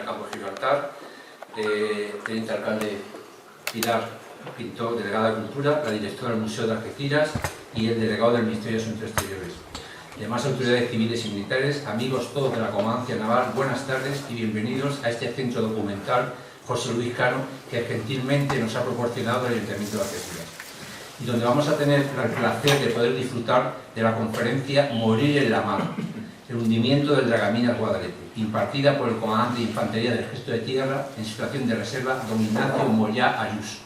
Campo de Gibraltar, teniente alcalde Pilar Pintor, delegada de Cultura, la directora del Museo de Algeciras y el delegado del Ministerio de Asuntos Exteriores. Demás autoridades civiles y militares, amigos todos de la Comandancia Naval, buenas tardes y bienvenidos a este centro documental José Luis Cano que gentilmente nos ha proporcionado el Ayuntamiento de Algeciras, y donde vamos a tener el placer de poder disfrutar de la conferencia Morir en la Mar, el hundimiento del Dragaminas Guadalete, impartida por el comandante de Infantería del Ejército de Tierra en situación de reserva, don Ignacio Moyá Ayuso.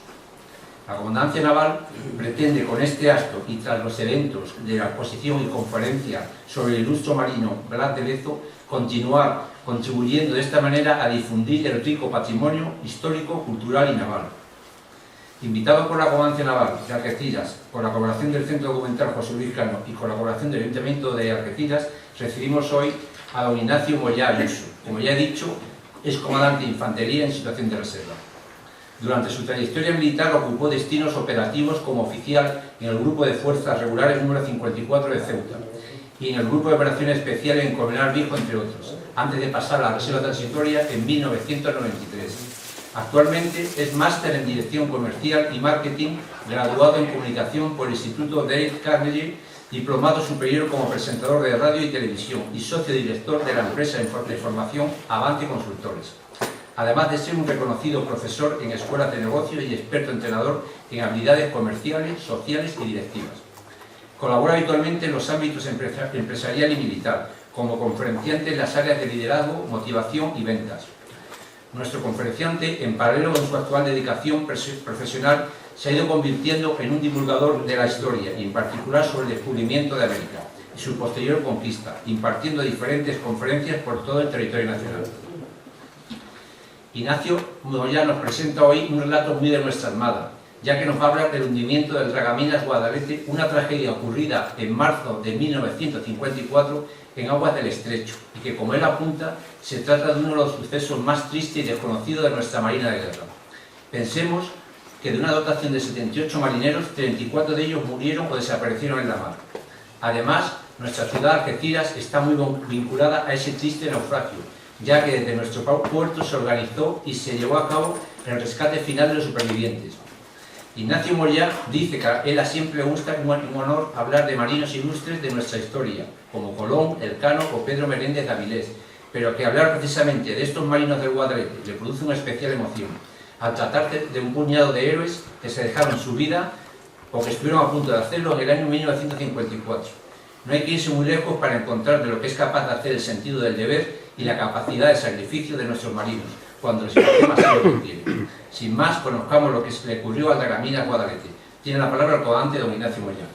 La Comandancia Naval pretende con este acto y tras los eventos de la exposición y conferencia sobre el ilustre marino Blas de Lezo, continuar contribuyendo de esta manera a difundir el rico patrimonio histórico, cultural y naval. Invitado por la Comandancia Naval de Algeciras, con la colaboración del Centro Documental José Luis Cano y con la colaboración del Ayuntamiento de Algeciras, recibimos hoy a don Ignacio Moyá Ayuso. Como ya he dicho, es comandante de Infantería en situación de reserva. Durante su trayectoria militar ocupó destinos operativos como oficial en el Grupo de Fuerzas Regulares número 54 de Ceuta y en el Grupo de Operaciones Especiales en Colmenar Viejo, entre otros, antes de pasar a la Reserva Transitoria en 1993. Actualmente es máster en Dirección Comercial y Marketing, graduado en Comunicación por el Instituto Dale Carnegie, diplomado superior como presentador de radio y televisión y socio director de la empresa de formación Avante Consultores, además de ser un reconocido profesor en escuelas de negocios y experto entrenador en habilidades comerciales, sociales y directivas. Colabora habitualmente en los ámbitos empresarial y militar, como conferenciante en las áreas de liderazgo, motivación y ventas. Nuestro conferenciante, en paralelo con su actual dedicación profesional, se ha ido convirtiendo en un divulgador de la historia, y en particular sobre el descubrimiento de América y su posterior conquista, impartiendo diferentes conferencias por todo el territorio nacional. Ignacio Moyá nos presenta hoy un relato muy de nuestra Armada, ya que nos va a hablar del hundimiento del Dragaminas Guadalete, una tragedia ocurrida en marzo de 1954 en aguas del Estrecho, y que, como él apunta, se trata de uno de los sucesos más tristes y desconocidos de nuestra Marina de Guerra. Pensemos que de una dotación de 78 marineros, 34 de ellos murieron o desaparecieron en la mar. Además, nuestra ciudad, Algeciras, está muy vinculada a ese triste naufragio, ya que desde nuestro puerto se organizó y se llevó a cabo el rescate final de los supervivientes. Ignacio Moyá dice que a él siempre le gusta un honor hablar de marinos ilustres de nuestra historia, como Colón, Elcano o Pedro Menéndez de Avilés, pero que hablar precisamente de estos marinos del Guadalete le produce una especial emoción, al tratarse de un puñado de héroes que se dejaron su vida o que estuvieron a punto de hacerlo en el año 1954. No hay que irse muy lejos para encontrar de lo que es capaz de hacer el sentido del deber y la capacidad de sacrificio de nuestros marinos, cuando el sistema se lo contiene. Sin más, conozcamos lo que se le ocurrió al Dragaminas Guadalete. Tiene la palabra el comandante don Ignacio Moyá.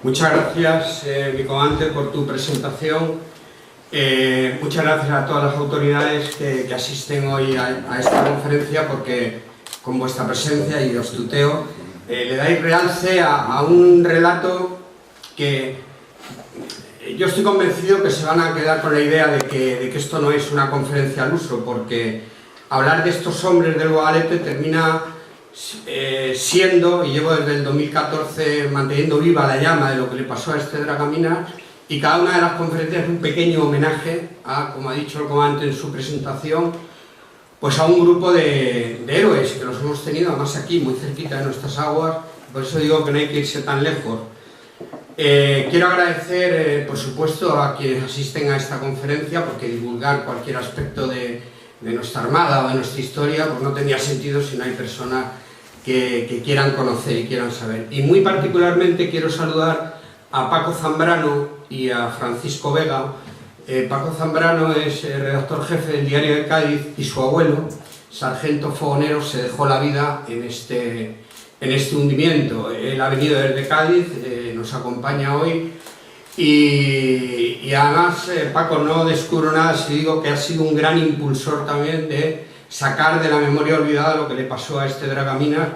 Muchas gracias, mi comandante, por tu presentación. Muchas gracias a todas las autoridades que asisten hoy a esta conferencia, porque con vuestra presencia, y os tuteo, le dais realce a un relato que yo estoy convencido que se van a quedar con la idea de que esto no es una conferencia al uso, porque hablar de estos hombres del Guadalete termina siendo, y llevo desde el 2014 manteniendo viva la llama de lo que le pasó a este Dragaminas, y cada una de las conferencias es un pequeño homenaje a, como ha dicho el comandante en su presentación, pues a un grupo de héroes que los hemos tenido además aquí, muy cerquita de nuestras aguas. Por eso digo que no hay que irse tan lejos. Quiero agradecer, por supuesto, a quienes asisten a esta conferencia, porque divulgar cualquier aspecto de nuestra Armada o de nuestra historia pues no tendría sentido si no hay personas que quieran conocer y quieran saber. Y muy particularmente quiero saludar a Paco Zambrano y a Francisco Vega. Paco Zambrano es el redactor jefe del Diario de Cádiz, y su abuelo, sargento fogonero, se dejó la vida en este hundimiento. Él ha venido desde Cádiz, nos acompaña hoy, y además, Paco, no descubro nada si digo que ha sido un gran impulsor también de sacar de la memoria olvidada lo que le pasó a este Dragaminas.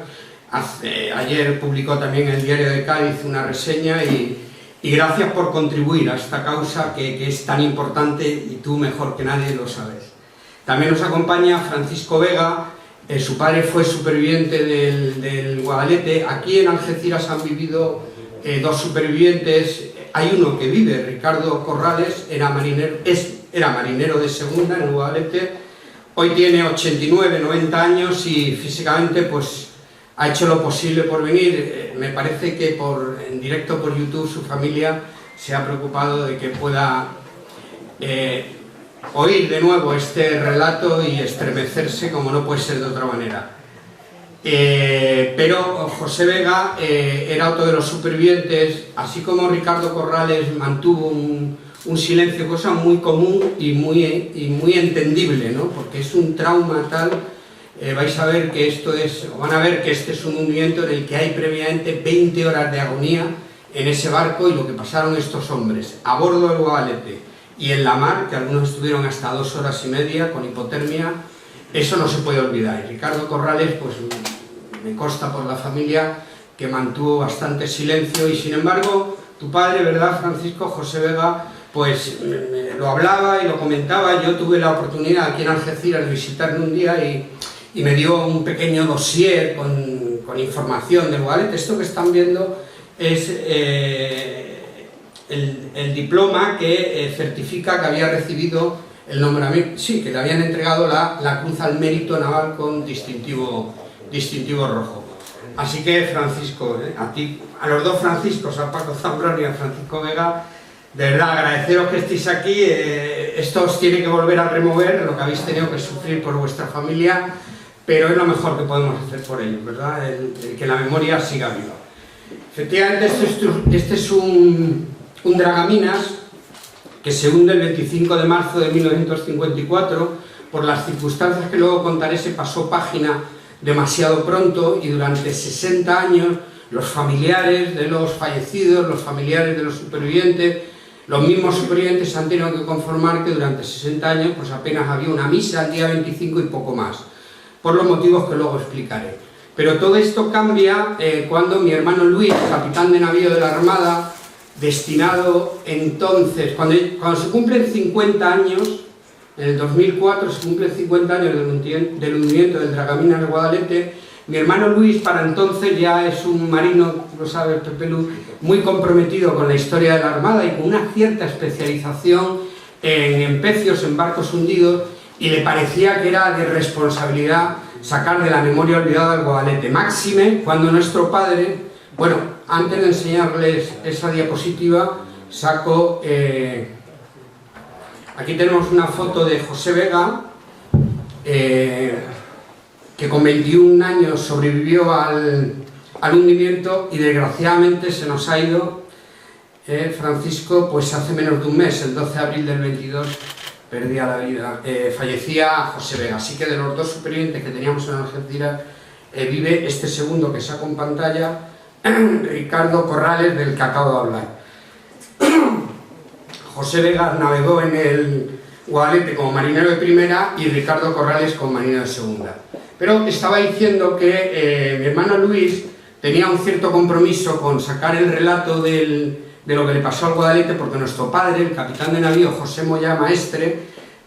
Ayer publicó también el Diario de Cádiz una reseña, y y gracias por contribuir a esta causa que es tan importante y tú mejor que nadie lo sabes. También nos acompaña Francisco Vega, su padre fue superviviente del Guadalete. Aquí en Algeciras han vivido dos supervivientes, hay uno que vive, Ricardo Corrales, era marinero de segunda en el Guadalete, hoy tiene 89, 90 años y físicamente pues ha hecho lo posible por venir. Me parece que en directo por YouTube su familia se ha preocupado de que pueda oír de nuevo este relato y estremecerse como no puede ser de otra manera. Pero José Vega era otro de los supervivientes, así como Ricardo Corrales mantuvo un silencio, cosa muy común y muy entendible, ¿no? Porque es un trauma tal. Vais a ver que van a ver que este es un hundimiento en el que hay previamente 20 horas de agonía en ese barco y lo que pasaron estos hombres a bordo del Guadalete y en la mar, que algunos estuvieron hasta 2 horas y media con hipotermia, eso no se puede olvidar. Y Ricardo Corrales, pues me consta por la familia que mantuvo bastante silencio y sin embargo tu padre, ¿verdad, Francisco? José Vega, pues lo hablaba y lo comentaba. Yo tuve la oportunidad aquí en Algeciras de visitarle un día y me dio un pequeño dossier con información del Guadalete. Esto que están viendo es el diploma que certifica que había recibido el nombramiento, sí, que le habían entregado la Cruz al Mérito Naval con distintivo rojo. Así que Francisco, a los dos Franciscos, a Paco Zambrón y a Francisco Vega, de verdad agradeceros que estéis aquí. Esto os tiene que volver a remover lo que habéis tenido que sufrir por vuestra familia, pero es lo mejor que podemos hacer por ellos, ¿verdad? El que la memoria siga viva. Efectivamente, este es un dragaminas que se hunde el 25 de marzo de 1954. Por las circunstancias que luego contaré, se pasó página demasiado pronto y durante 60 años los familiares de los fallecidos, los familiares de los supervivientes, los mismos supervivientes han tenido que conformar que durante 60 años pues apenas había una misa el día 25 y poco más, por los motivos que luego explicaré. Pero todo esto cambia cuando mi hermano Luis, capitán de navío de la Armada, destinado entonces, cuando se cumplen 50 años, en el 2004 se cumplen 50 años del hundimiento del Dragaminas de Guadalete. Mi hermano Luis para entonces ya es un marino, lo sabe Pepe Lu, muy comprometido con la historia de la Armada y con una cierta especialización en empecios, en barcos hundidos, y le parecía que era de responsabilidad sacar de la memoria olvidada al Guadalete. Máxime cuando nuestro padre, bueno, antes de enseñarles esa diapositiva, saco... aquí tenemos una foto de José Vega, que con 21 años sobrevivió al hundimiento y desgraciadamente se nos ha ido Francisco, pues hace menos de un mes, el 12 de abril del 22, perdía la vida, fallecía José Vega. Así que de los dos supervivientes que teníamos en Algeciras, vive este segundo que saco en pantalla, Ricardo Corrales, del que acabo de hablar. José Vega navegó en el Guadalete como marinero de primera y Ricardo Corrales como marinero de segunda. Pero estaba diciendo que mi hermano Luis tenía un cierto compromiso con sacar el relato de lo que le pasó al Guadalete, porque nuestro padre, el capitán de navío José Moya Maestre,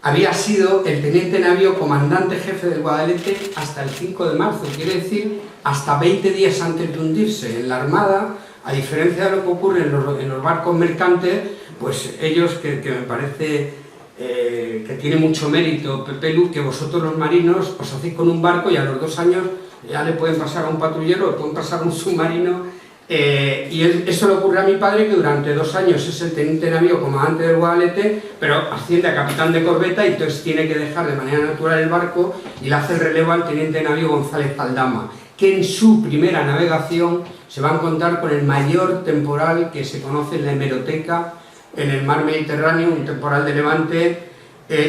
había sido el teniente de navío comandante jefe del Guadalete hasta el 5 de marzo, quiere decir hasta 20 días antes de hundirse. En la Armada, a diferencia de lo que ocurre en los barcos mercantes, pues ellos, que me parece que tiene mucho mérito, Pepe Luz, que vosotros los marinos os hacéis con un barco y a los 2 años ya le pueden pasar a un patrullero, le pueden pasar a un submarino, y eso le ocurre a mi padre, que durante 2 años es el teniente de navío comandante del Guadalete, pero asciende a capitán de corbeta y entonces tiene que dejar de manera natural el barco y le hace el relevo al teniente de navío González Aldama, que en su primera navegación se va a encontrar con el mayor temporal que se conoce en la hemeroteca en el mar Mediterráneo, un temporal de levante,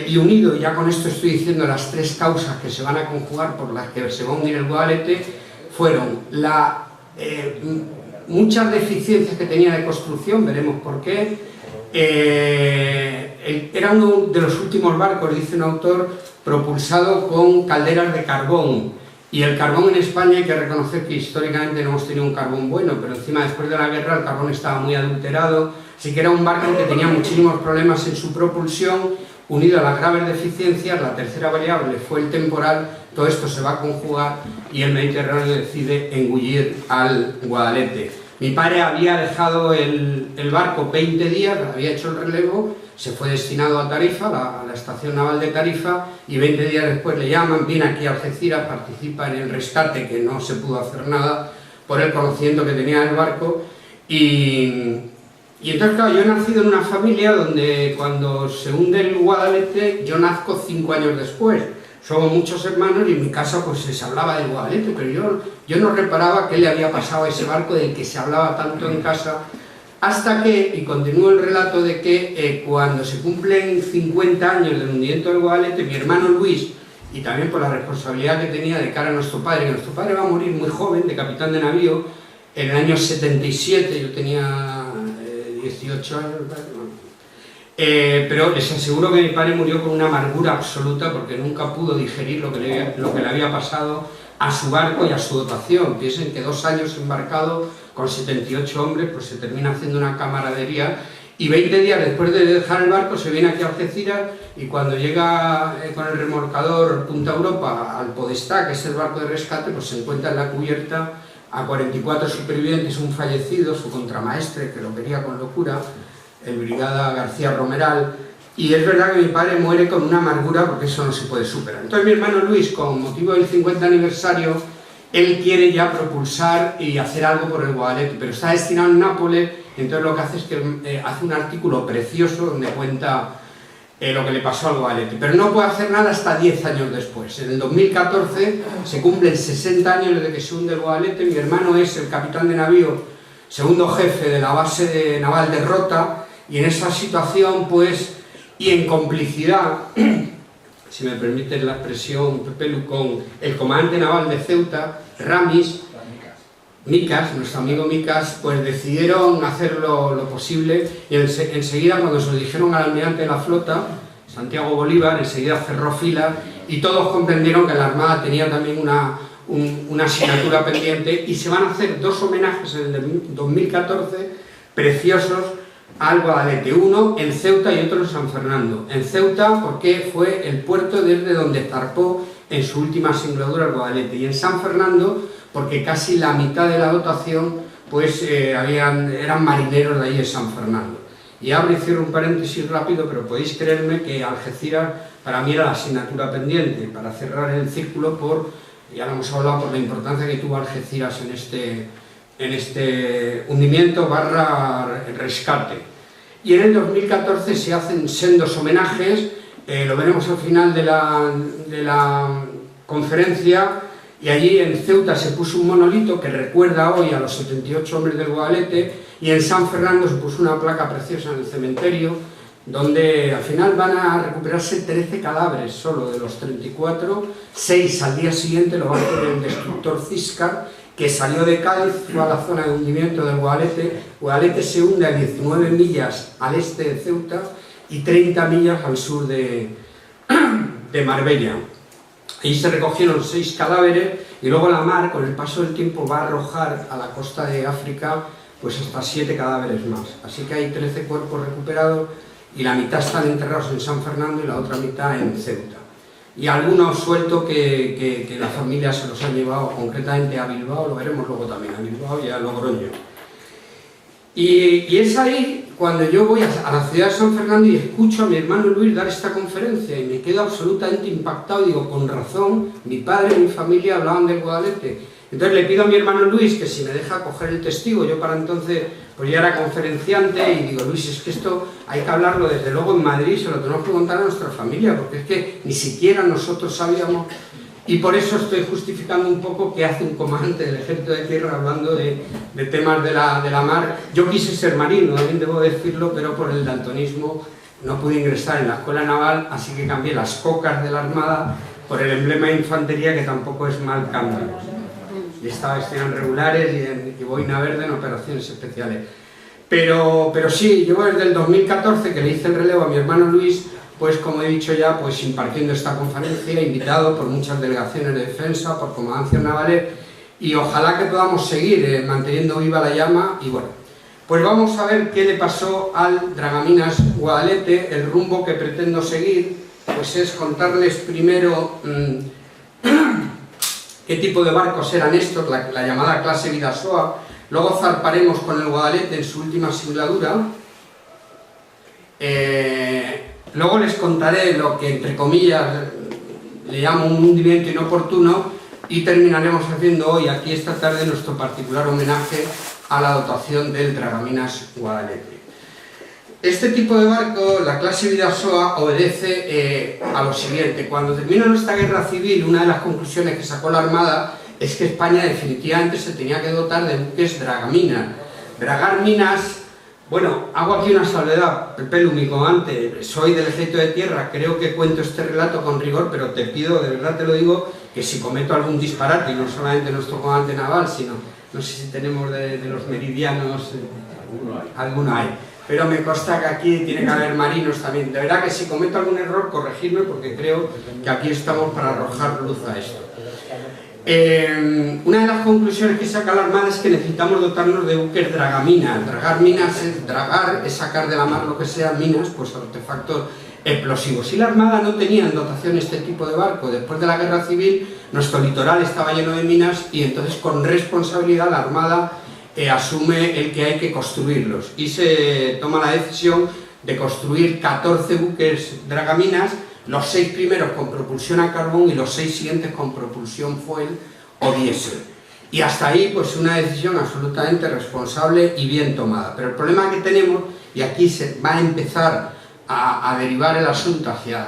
y unido, ya con esto estoy diciendo las 3 causas que se van a conjugar por las que se va a hundir el Guadalete, fueron muchas deficiencias que tenía de construcción, veremos por qué. Era uno de los últimos barcos, dice un autor, propulsado con calderas de carbón. Y el carbón en España, hay que reconocer que históricamente no hemos tenido un carbón bueno, pero encima después de la guerra el carbón estaba muy adulterado, así que era un barco que tenía muchísimos problemas en su propulsión, unido a las graves deficiencias. La tercera variable fue el temporal. Todo esto se va a conjugar y el Mediterráneo decide engullir al Guadalete. Mi padre había dejado el barco 20 días, había hecho el relevo, se fue destinado a Tarifa, a la estación naval de Tarifa, y 20 días después le llaman, viene aquí a Algeciras, participa en el rescate, que no se pudo hacer nada por el conocimiento que tenía del barco. Y entonces, claro, yo he nacido en una familia donde cuando se hunde el Guadalete, yo nazco 5 años después. Somos muchos hermanos y en mi casa pues se hablaba del Guadalete, pero yo no reparaba qué le había pasado a ese barco del que se hablaba tanto en casa, hasta que, y continúo el relato, de que cuando se cumplen 50 años del hundimiento del Guadalete, mi hermano Luis, y también por la responsabilidad que tenía de cara a nuestro padre, que nuestro padre va a morir muy joven, de capitán de navío, en el año 77, yo tenía 18 años, pero les aseguro que mi padre murió con una amargura absoluta porque nunca pudo digerir lo que le había pasado a su barco y a su dotación. Piensen que 2 años embarcado con 78 hombres, pues se termina haciendo una camaradería, y 20 días después de dejar el barco se viene aquí a Algeciras, y cuando llega con el remolcador Punta Europa al Podestá, que es el barco de rescate, pues se encuentra en la cubierta a 44 supervivientes, un fallecido, su contramaestre, que lo quería con locura, el brigada García Romeral, y es verdad que mi padre muere con una amargura porque eso no se puede superar. Entonces mi hermano Luis, con motivo del 50 aniversario, él quiere ya propulsar y hacer algo por el Guadalete, pero está destinado en Nápoles. Entonces lo que hace es que hace un artículo precioso donde cuenta lo que le pasó al Guadalete, pero no puede hacer nada hasta 10 años después. En el 2014 se cumplen 60 años desde que se hunde el Guadalete. Mi hermano es el capitán de navío, segundo jefe de la base naval de Rota, y en esa situación, pues, y en complicidad, si me permiten la expresión, Pepe, con el comandante naval de Ceuta, Micas, nuestro amigo Micas, pues decidieron hacer lo posible, y enseguida, cuando se lo dijeron al almirante de la flota, Santiago Bolívar, enseguida cerró filas, y todos comprendieron que la Armada tenía también una asignatura pendiente, y se van a hacer 2 homenajes en el 2014 preciosos al Guadalete, uno en Ceuta y otro en San Fernando. En Ceuta porque fue el puerto desde donde zarpó en su última singladura el Guadalete, y en San Fernando porque casi la mitad de la dotación pues eran marineros de ahí de San Fernando. Y abro y cierro un paréntesis rápido, pero podéis creerme que Algeciras para mí era la asignatura pendiente, para cerrar el círculo, ya lo hemos hablado, por la importancia que tuvo Algeciras en este hundimiento / rescate. Y en el 2014 se hacen sendos homenajes, lo veremos al final de la conferencia, y allí en Ceuta se puso un monolito que recuerda hoy a los 78 hombres del Guadalete, y en San Fernando se puso una placa preciosa en el cementerio, donde al final van a recuperarse 13 cadáveres solo de los 34, 6 al día siguiente lo va a hacer el destructor Ciscar, que salió de Cádiz, fue a la zona de hundimiento del Guadalete. Guadalete se hunde a 19 millas al este de Ceuta y 30 millas al sur de Marbella. Ahí se recogieron 6 cadáveres, y luego la mar, con el paso del tiempo, va a arrojar a la costa de África pues hasta 7 cadáveres más. Así que hay 13 cuerpos recuperados, y la mitad están enterrados en San Fernando y la otra mitad en Ceuta. Y algunos sueltos que la familia se los ha llevado concretamente a Bilbao, lo veremos luego también, a Bilbao y a Logroño. Y es ahí cuando yo voy a la ciudad de San Fernando y escucho a mi hermano Luis dar esta conferencia, y me quedo absolutamente impactado. Digo, con razón, mi padre y mi familia hablaban del Guadalete. Entonces le pido a mi hermano Luis que si me deja coger el testigo. Yo para entonces pues ya era conferenciante, y digo, Luis, es que esto hay que hablarlo desde luego en Madrid, se lo tenemos que contar a nuestra familia, porque es que ni siquiera nosotros sabíamos. Y por eso estoy justificando un poco qué hace un comandante del ejército de tierra hablando de temas de la mar. Yo quise ser marino, también debo decirlo, pero por el daltonismo no pude ingresar en la escuela naval, así que cambié las cocas de la Armada por el emblema de infantería, que tampoco es mal cambio. Y estaba en regulares y boina verde en operaciones especiales. Pero sí, yo desde el 2014, que le hice el relevo a mi hermano Luis, pues como he dicho ya, pues impartiendo esta conferencia, invitado por muchas delegaciones de defensa, por comandancias navales, y ojalá que podamos seguir manteniendo viva la llama. Y bueno, pues vamos a ver qué le pasó al Dragaminas Guadalete. El rumbo que pretendo seguir pues es contarles primero qué tipo de barcos eran estos, la llamada clase Bidasoa. Luego zarparemos con el Guadalete en su última singladura. Luego les contaré lo que, entre comillas, le llamo un hundimiento inoportuno, y terminaremos haciendo hoy, aquí esta tarde, nuestro particular homenaje a la dotación del Dragaminas Guadalete. Este tipo de barco, la clase Bidasoa, obedece a lo siguiente. Cuando terminó nuestra guerra civil, una de las conclusiones que sacó la Armada es que España definitivamente se tenía que dotar de buques dragaminas. Dragar minas, bueno, hago aquí una salvedad, Pepe, mi comandante, soy del Ejército de Tierra, creo que cuento este relato con rigor, pero te pido, de verdad te lo digo, que si cometo algún disparate, y no solamente nuestro comandante naval, sino, no sé si tenemos de los meridianos, alguno hay. Pero me consta que aquí tiene que haber marinos también. De verdad que si cometo algún error, corregirme, porque creo que aquí estamos para arrojar luz a esto. Una de las conclusiones que saca la Armada es que necesitamos dotarnos de buques dragaminas. Dragar minas es dragar, es sacar de la mar lo que sea, minas, pues artefactos explosivos. Y la Armada no tenía en dotación este tipo de barco. Después de la Guerra Civil, nuestro litoral estaba lleno de minas, y entonces con responsabilidad la Armada asume el que hay que construirlos, y se toma la decisión de construir 14 buques dragaminas, los 6 primeros con propulsión a carbón y los 6 siguientes con propulsión fuel o diésel. Y hasta ahí pues una decisión absolutamente responsable y bien tomada. Pero el problema que tenemos, y aquí se va a empezar a derivar el asunto hacia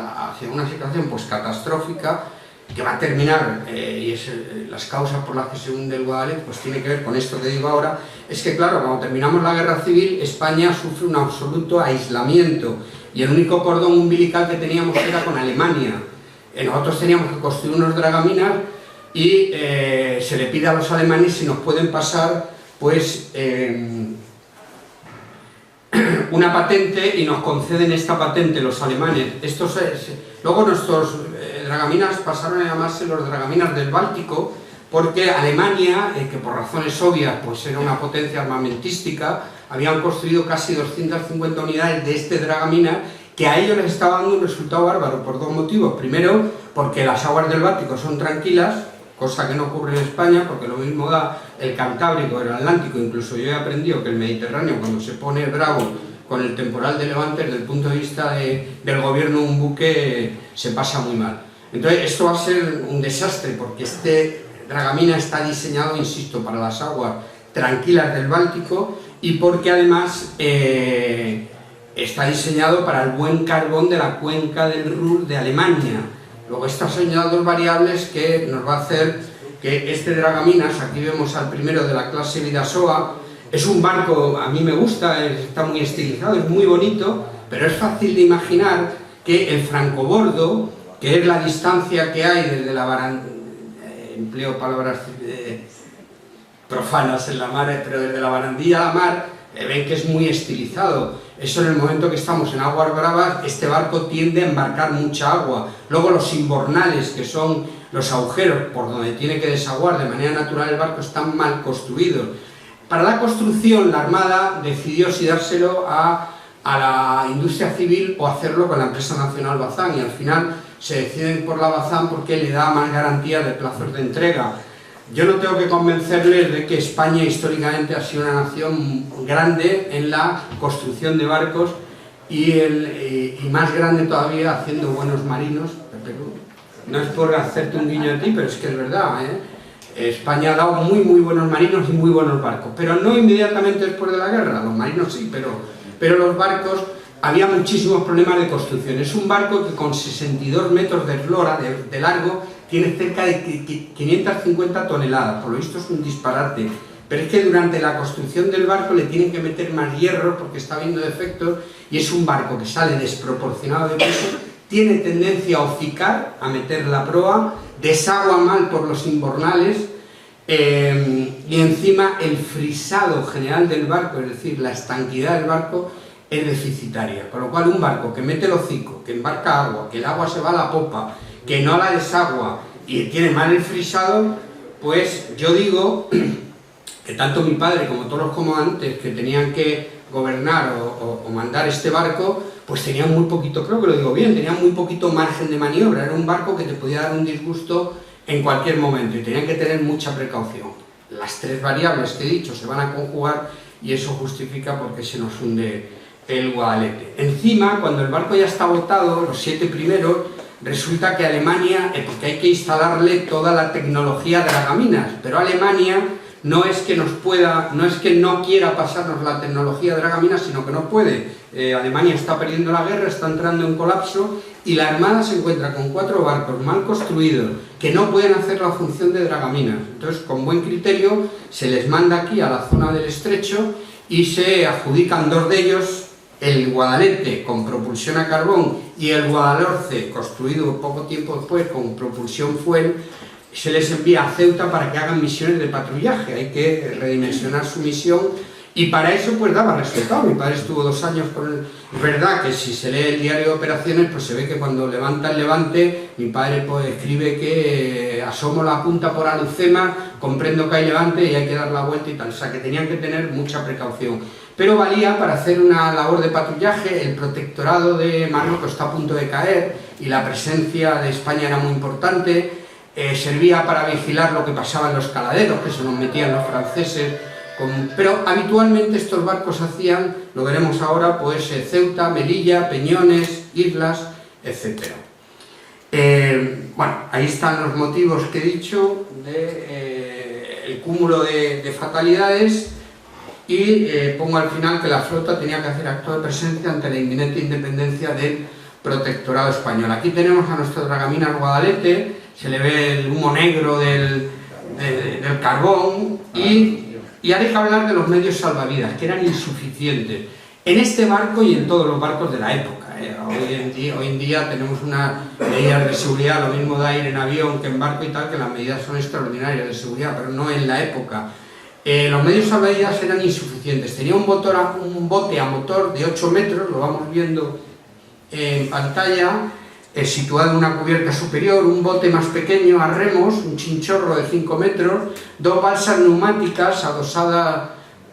una situación pues catastrófica, que va a terminar, y es las causas por las que se hunde el Guadalete, pues tiene que ver con esto que digo ahora, es que claro, cuando terminamos la Guerra Civil, España sufre un absoluto aislamiento, y el único cordón umbilical que teníamos era con Alemania. Nosotros teníamos que construir unos dragaminas, y se le pide a los alemanes si nos pueden pasar pues una patente, y nos conceden esta patente los alemanes. Luego nuestros dragaminas pasaron a llamarse los dragaminas del Báltico, porque Alemania, que por razones obvias pues era una potencia armamentística, habían construido casi 250 unidades de este dragamina, que a ellos les estaba dando un resultado bárbaro por dos motivos. Primero, porque las aguas del Báltico son tranquilas, cosa que no ocurre en España, porque lo mismo da el Cantábrico, el Atlántico. Incluso yo he aprendido que el Mediterráneo, cuando se pone bravo con el temporal de Levante, desde el punto de vista del gobierno, un buque se pasa muy mal. Entonces esto va a ser un desastre, porque este dragamina está diseñado, insisto, para las aguas tranquilas del Báltico, y porque además está diseñado para el buen carbón de la cuenca del Ruhr de Alemania. Luego estas son ya dos variables que nos va a hacer que este dragaminas, aquí vemos al primero de la clase Bidasoa, es un barco, a mí me gusta, está muy estilizado, es muy bonito, pero es fácil de imaginar que el francobordo, que es la distancia que hay desde la barandilla, empleo palabras profanas en la mar, pero desde la barandilla a la mar, ven que es muy estilizado. Eso, en el momento que estamos en aguas bravas, este barco tiende a embarcar mucha agua. Luego los imbornales, que son los agujeros por donde tiene que desaguar de manera natural el barco, están mal construidos. Para la construcción, la Armada decidió si dárselo a la industria civil o hacerlo con la empresa nacional Bazán, y al final se deciden por la Bazán porque le da más garantía de plazos de entrega. Yo no tengo que convencerles de que España históricamente ha sido una nación grande en la construcción de barcos, y más grande todavía haciendo buenos marinos. No es por hacerte un guiño a ti, pero es que es verdad, España ha dado muy buenos marinos y muy buenos barcos, pero no inmediatamente después de la guerra. Los marinos sí, pero los barcos, había muchísimos problemas de construcción. Es un barco que con 62 metros de eslora de largo tiene cerca de 550 toneladas, por lo visto es un disparate, pero es que durante la construcción del barco le tienen que meter más hierro porque está habiendo defectos, y es un barco que sale desproporcionado de peso, tiene tendencia a hocicar, a meter la proa, desagua mal por los imbornales, y encima el frisado general del barco, es decir, la estanquidad del barco, es deficitaria, con lo cual un barco que mete el hocico, que embarca agua, que el agua se va a la popa, que no la desagua y tiene mal el frisado, pues yo digo que tanto mi padre como todos los comandantes que tenían que gobernar o mandar este barco, pues tenían muy poquito, creo que lo digo bien, tenían muy poquito margen de maniobra. Era un barco que te podía dar un disgusto en cualquier momento y tenían que tener mucha precaución. Las tres variables que he dicho se van a conjugar y eso justifica por qué se nos hunde el Guadalete. Encima, cuando el barco ya está agotado, los 7 primeros, resulta que Alemania, porque hay que instalarle toda la tecnología de dragaminas, pero Alemania no es que no quiera pasarnos la tecnología de dragaminas, sino que no puede. Alemania está perdiendo la guerra, está entrando en colapso y la Armada se encuentra con 4 barcos mal construidos que no pueden hacer la función de dragaminas. Entonces, con buen criterio, se les manda aquí a la zona del estrecho y se adjudican 2 de ellos, el Guadalete con propulsión a carbón y el Guadalhorce, construido poco tiempo después con propulsión fuel, se les envía a Ceuta para que hagan misiones de patrullaje. Hay que redimensionar su misión y para eso pues daba resultado. Mi padre estuvo 2 años con él. Es verdad que si se lee el diario de operaciones, pues se ve que cuando levanta el Levante, mi padre pues escribe que asomo la punta por Alucema, comprendo que hay levante y hay que dar la vuelta y tal. O sea que tenían que tener mucha precaución. Pero valía para hacer una labor de patrullaje. El protectorado de Marruecos está a punto de caer y la presencia de España era muy importante. Servía para vigilar lo que pasaba en los caladeros, que se nos metían los franceses, pero habitualmente estos barcos hacían, lo veremos ahora, pues Ceuta, Melilla, Peñones, Islas, etc. Bueno, ahí están los motivos que he dicho, el cúmulo de fatalidades, y pongo al final que la flota tenía que hacer acto de presencia ante la inminente independencia del protectorado español. Aquí tenemos a nuestro dragaminas Guadalete, se le ve el humo negro del carbón y hay que hablar de los medios salvavidas, que eran insuficientes en este barco y en todos los barcos de la época. Hoy en día tenemos unas medidas de seguridad, lo mismo da ir en avión que en barco y tal, que las medidas son extraordinarias de seguridad, pero no en la época. Los medios salvavidas eran insuficientes. Tenía un bote a motor de 8 metros, lo vamos viendo en pantalla, situado en una cubierta superior, un bote más pequeño a remos, un chinchorro de 5 metros, 2 balsas neumáticas adosadas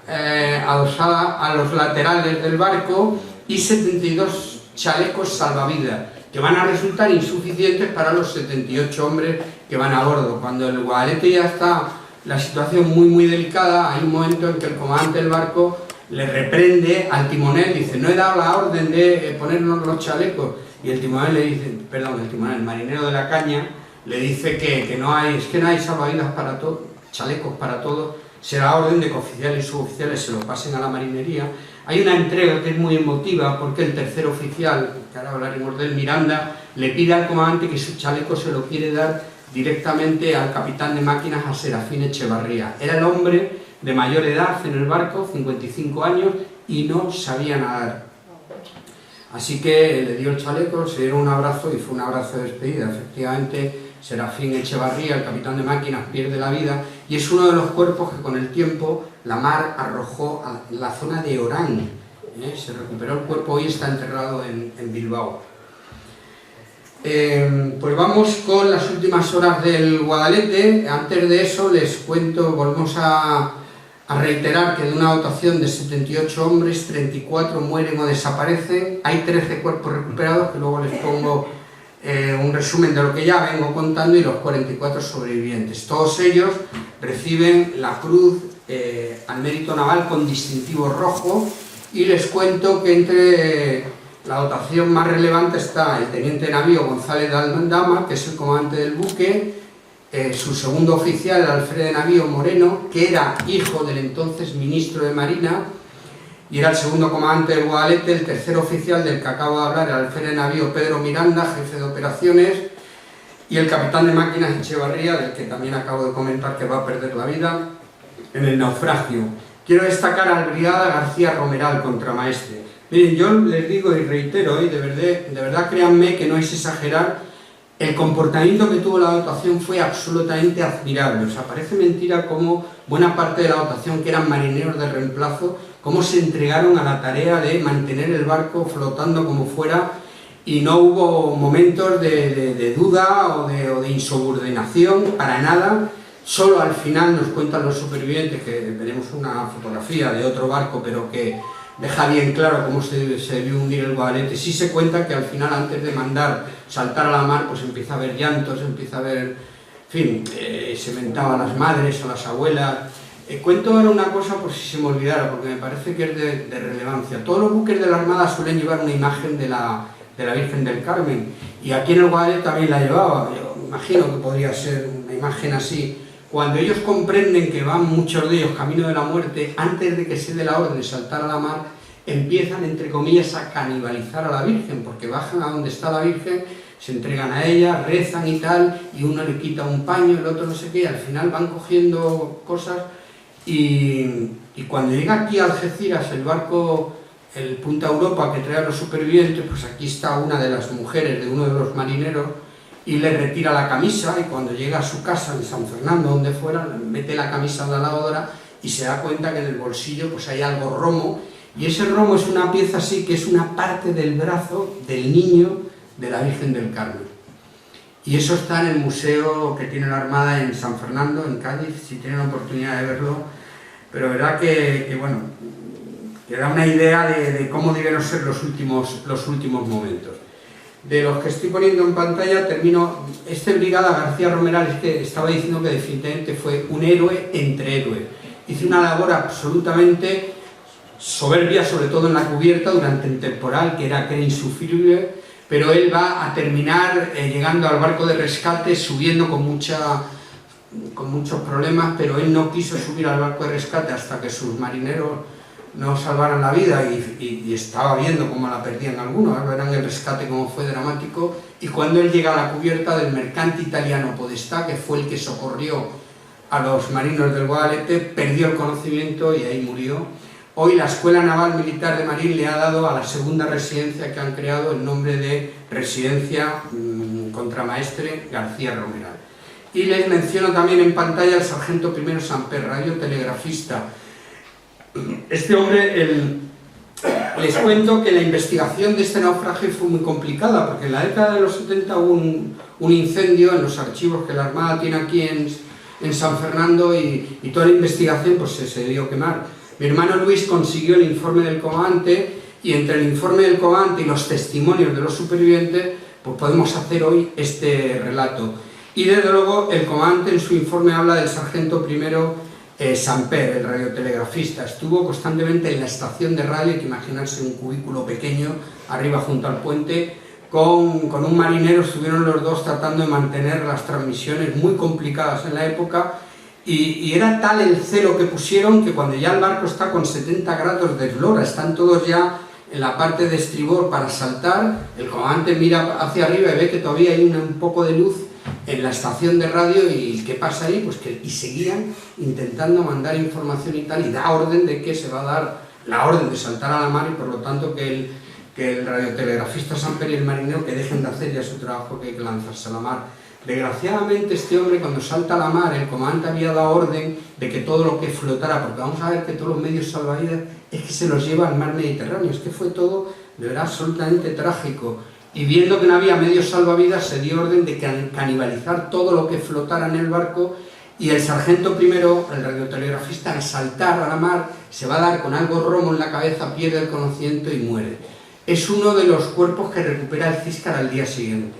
a los laterales del barco y 72 chalecos salvavidas, que van a resultar insuficientes para los 78 hombres que van a bordo. Cuando el Guadalete ya está la situación muy delicada, hay un momento en que el comandante del barco le reprende al timonel, dice: no he dado la orden de ponernos los chalecos. Y el timonel le dice, el marinero de la caña le dice que no hay salvavidas para todos, chalecos para todos, será orden de que oficiales y suboficiales se lo pasen a la marinería. Hay una entrega que es muy emotiva porque el tercer oficial, que ahora hablaremos de él, Miranda, le pide al comandante que su chaleco se lo quiere dar directamente al capitán de máquinas, a Serafín Echevarría. Era el hombre de mayor edad en el barco, 55 años, y no sabía nadar. Así que le dio el chaleco, se dieron un abrazo y fue un abrazo de despedida. Efectivamente, Serafín Echevarría, el capitán de máquinas, pierde la vida y es uno de los cuerpos que con el tiempo la mar arrojó a la zona de Orán. Se recuperó el cuerpo, hoy está enterrado en Bilbao. Pues vamos con las últimas horas del Guadalete. Antes de eso les cuento, volvemos a reiterar que de una dotación de 78 hombres, 34 mueren o desaparecen. Hay 13 cuerpos recuperados, que luego les pongo un resumen de lo que ya vengo contando, y los 44 sobrevivientes. Todos ellos reciben la Cruz al Mérito Naval con distintivo rojo, y les cuento que entre la dotación más relevante está el teniente de navío González de Aldama, que es el comandante del buque, su segundo oficial, el alférez de navío Moreno, que era hijo del entonces ministro de Marina y era el segundo comandante del Guadalete. El tercer oficial del que acabo de hablar, el alférez de navío Pedro Miranda, jefe de operaciones, y el capitán de máquinas Echevarría, del que también acabo de comentar que va a perder la vida en el naufragio. Quiero destacar al brigada García Romeral, contramaestre. Miren, yo les digo y reitero, de verdad créanme que no es exagerar, el comportamiento que tuvo la dotación fue absolutamente admirable. O sea, parece mentira cómo buena parte de la dotación, que eran marineros de reemplazo, cómo se entregaron a la tarea de mantener el barco flotando como fuera, y no hubo momentos de duda o de insubordinación, para nada. Solo al final nos cuentan los supervivientes, que veremos una fotografía de otro barco, pero que deja bien claro cómo se debió hundir el Guadalete. Sí se cuenta que al final, antes de mandar saltar a la mar, pues empieza a haber llantos, empieza a haber, en fin, se mentaban a las madres, a las abuelas. Cuento ahora una cosa por si se me olvidara, porque me parece que es de relevancia. Todos los buques de la Armada suelen llevar una imagen de la Virgen del Carmen, y aquí en el Guadalete también la llevaba. Yo imagino que podría ser una imagen así. Cuando ellos comprenden que van muchos de ellos camino de la muerte, antes de que se dé la orden de saltar a la mar, empiezan, entre comillas, a canibalizar a la Virgen, porque bajan a donde está la Virgen, se entregan a ella, rezan y tal, y uno le quita un paño, el otro no sé qué, y al final van cogiendo cosas, y cuando llega aquí a Algeciras el barco, el Punta Europa, que trae a los supervivientes, pues aquí está una de las mujeres de uno de los marineros, y le retira la camisa, y cuando llega a su casa en San Fernando, donde fuera, mete la camisa en la lavadora y se da cuenta que en el bolsillo pues hay algo romo, y ese romo es una pieza así, que es una parte del brazo del niño de la Virgen del Carmen. Y eso está en el museo que tiene la Armada en San Fernando, en Cádiz, si tienen la oportunidad de verlo. Pero verdad que bueno, que da una idea de cómo debieron ser los últimos momentos. De los que estoy poniendo en pantalla, termino. Este brigada García Romeral, es que estaba diciendo que definitivamente fue un héroe entre héroes. Hizo una labor absolutamente soberbia, sobre todo en la cubierta, durante el temporal, que era insufrible, pero él va a terminar llegando al barco de rescate, subiendo con muchos problemas, pero él no quiso subir al barco de rescate hasta que sus marineros no salvaran la vida, y estaba viendo cómo la perdían algunos. Verán el rescate como fue dramático, y cuando él llega a la cubierta del mercante italiano Podestà, que fue el que socorrió a los marinos del Guadalete, perdió el conocimiento y ahí murió. Hoy la Escuela Naval Militar de Marín le ha dado a la segunda residencia que han creado el nombre de Residencia Contramaestre García Romeral. Y les menciono también en pantalla al sargento primero Samper, radiotelegrafista. Este hombre, les cuento que la investigación de este naufragio fue muy complicada, porque en la década de los 70 hubo un incendio en los archivos que la Armada tiene aquí en San Fernando, y toda la investigación pues se dio a quemar. Mi hermano Luis consiguió el informe del comandante, y entre el informe del comandante y los testimonios de los supervivientes, pues podemos hacer hoy este relato. Y desde luego el comandante en su informe habla del sargento primero Samper, el radiotelegrafista. Estuvo constantemente en la estación de radio, hay que imaginarse un cubículo pequeño arriba junto al puente, con un marinero. Estuvieron los dos tratando de mantener las transmisiones muy complicadas en la época, y era tal el celo que pusieron que cuando ya el barco está con 70 grados de eslora, están todos ya en la parte de estribor para saltar, el comandante mira hacia arriba y ve que todavía hay un poco de luz en la estación de radio, y ¿qué pasa ahí? Pues que seguían intentando mandar información y tal, y da orden de que se va a dar la orden de saltar a la mar, y por lo tanto que el radiotelegrafista Samper y el marinero que dejen de hacer ya su trabajo, que hay que lanzarse a la mar. Desgraciadamente este hombre, cuando salta a la mar, el comandante había dado orden de que todo lo que flotara, porque vamos a ver que todos los medios salvavidas es que se los lleva al mar Mediterráneo, es que fue todo de verdad absolutamente trágico. Y viendo que no había medios salvavidas, se dio orden de canibalizar todo lo que flotara en el barco, y el sargento primero, el radiotelegrafista, al saltar a la mar, se va a dar con algo romo en la cabeza, pierde el conocimiento y muere. Es uno de los cuerpos que recupera el Císcar al día siguiente.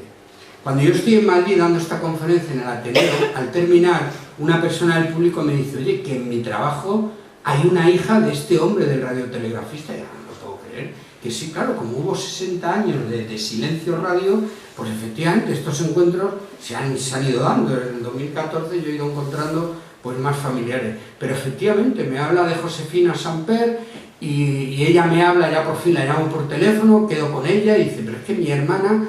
Cuando yo estoy en Madrid dando esta conferencia en el Ateneo, al terminar, una persona del público me dice: oye, que en mi trabajo hay una hija de este hombre, del radiotelegrafista. Y yo no lo puedo creer. Que sí, claro, como hubo 60 años de silencio radio, pues efectivamente estos encuentros se han ido dando. En el 2014 yo he ido encontrando pues más familiares. Pero efectivamente me habla de Josefina Samper, y ella me habla, ya por fin la llamo por teléfono, quedo con ella y dice: pero es que mi hermana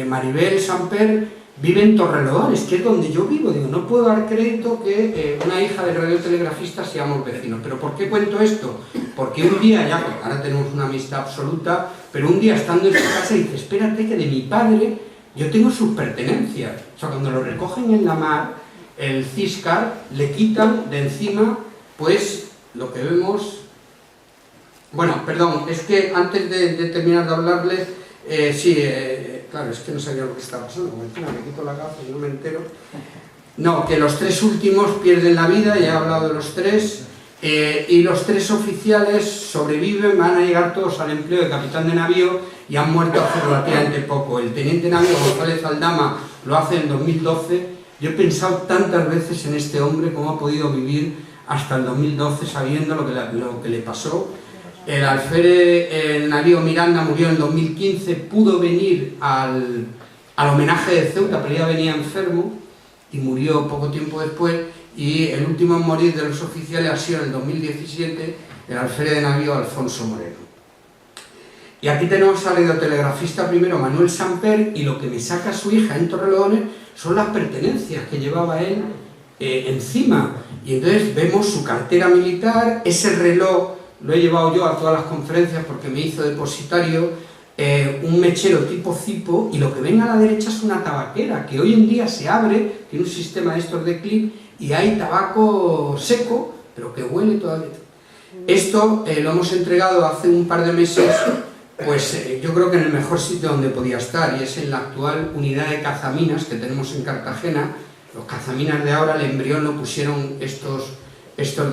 Maribel Samper vive en Torrelodones, que es donde yo vivo. Digo, no puedo dar crédito que una hija de radiotelegrafista seamos vecinos. ¿Pero por qué cuento esto? Porque un día, ya ahora tenemos una amistad absoluta, pero un día estando en su casa dice: espérate, que de mi padre yo tengo sus pertenencias. O sea, cuando lo recogen en la mar, el Ciscar le quitan de encima, pues, lo que vemos... Bueno, perdón, es que antes de terminar de hablarles, claro, es que no sabía lo que estaba pasando, como encima me quito la gafa y no me entero. No, que los 3 últimos pierden la vida, ya he hablado de los 3, y los 3 oficiales sobreviven, van a llegar todos al empleo de capitán de navío y han muerto hace relativamente poco. El teniente navío González Aldama lo hace en 2012. Yo he pensado tantas veces en este hombre, cómo ha podido vivir hasta el 2012 sabiendo lo que le pasó. El alférez, el navío Miranda murió en 2015, pudo venir al homenaje de Ceuta, pero ya venía enfermo y murió poco tiempo después, y el último en morir de los oficiales ha sido en el 2017 el alférez de navío Alfonso Moreno. Y aquí tenemos al radiotelegrafista primero Manuel Samper, y lo que me saca su hija en Torrelodones son las pertenencias que llevaba él encima. Y entonces vemos su cartera militar, ese reloj, lo he llevado yo a todas las conferencias porque me hizo depositario, un mechero tipo Zipo, y lo que ven a la derecha es una tabaquera que hoy en día se abre, tiene un sistema de estos de clip y hay tabaco seco, pero que huele todavía. Esto lo hemos entregado hace un par de meses, pues yo creo que en el mejor sitio donde podía estar, y es en la actual unidad de cazaminas que tenemos en Cartagena. Los cazaminas de ahora, el embrión lo pusieron estos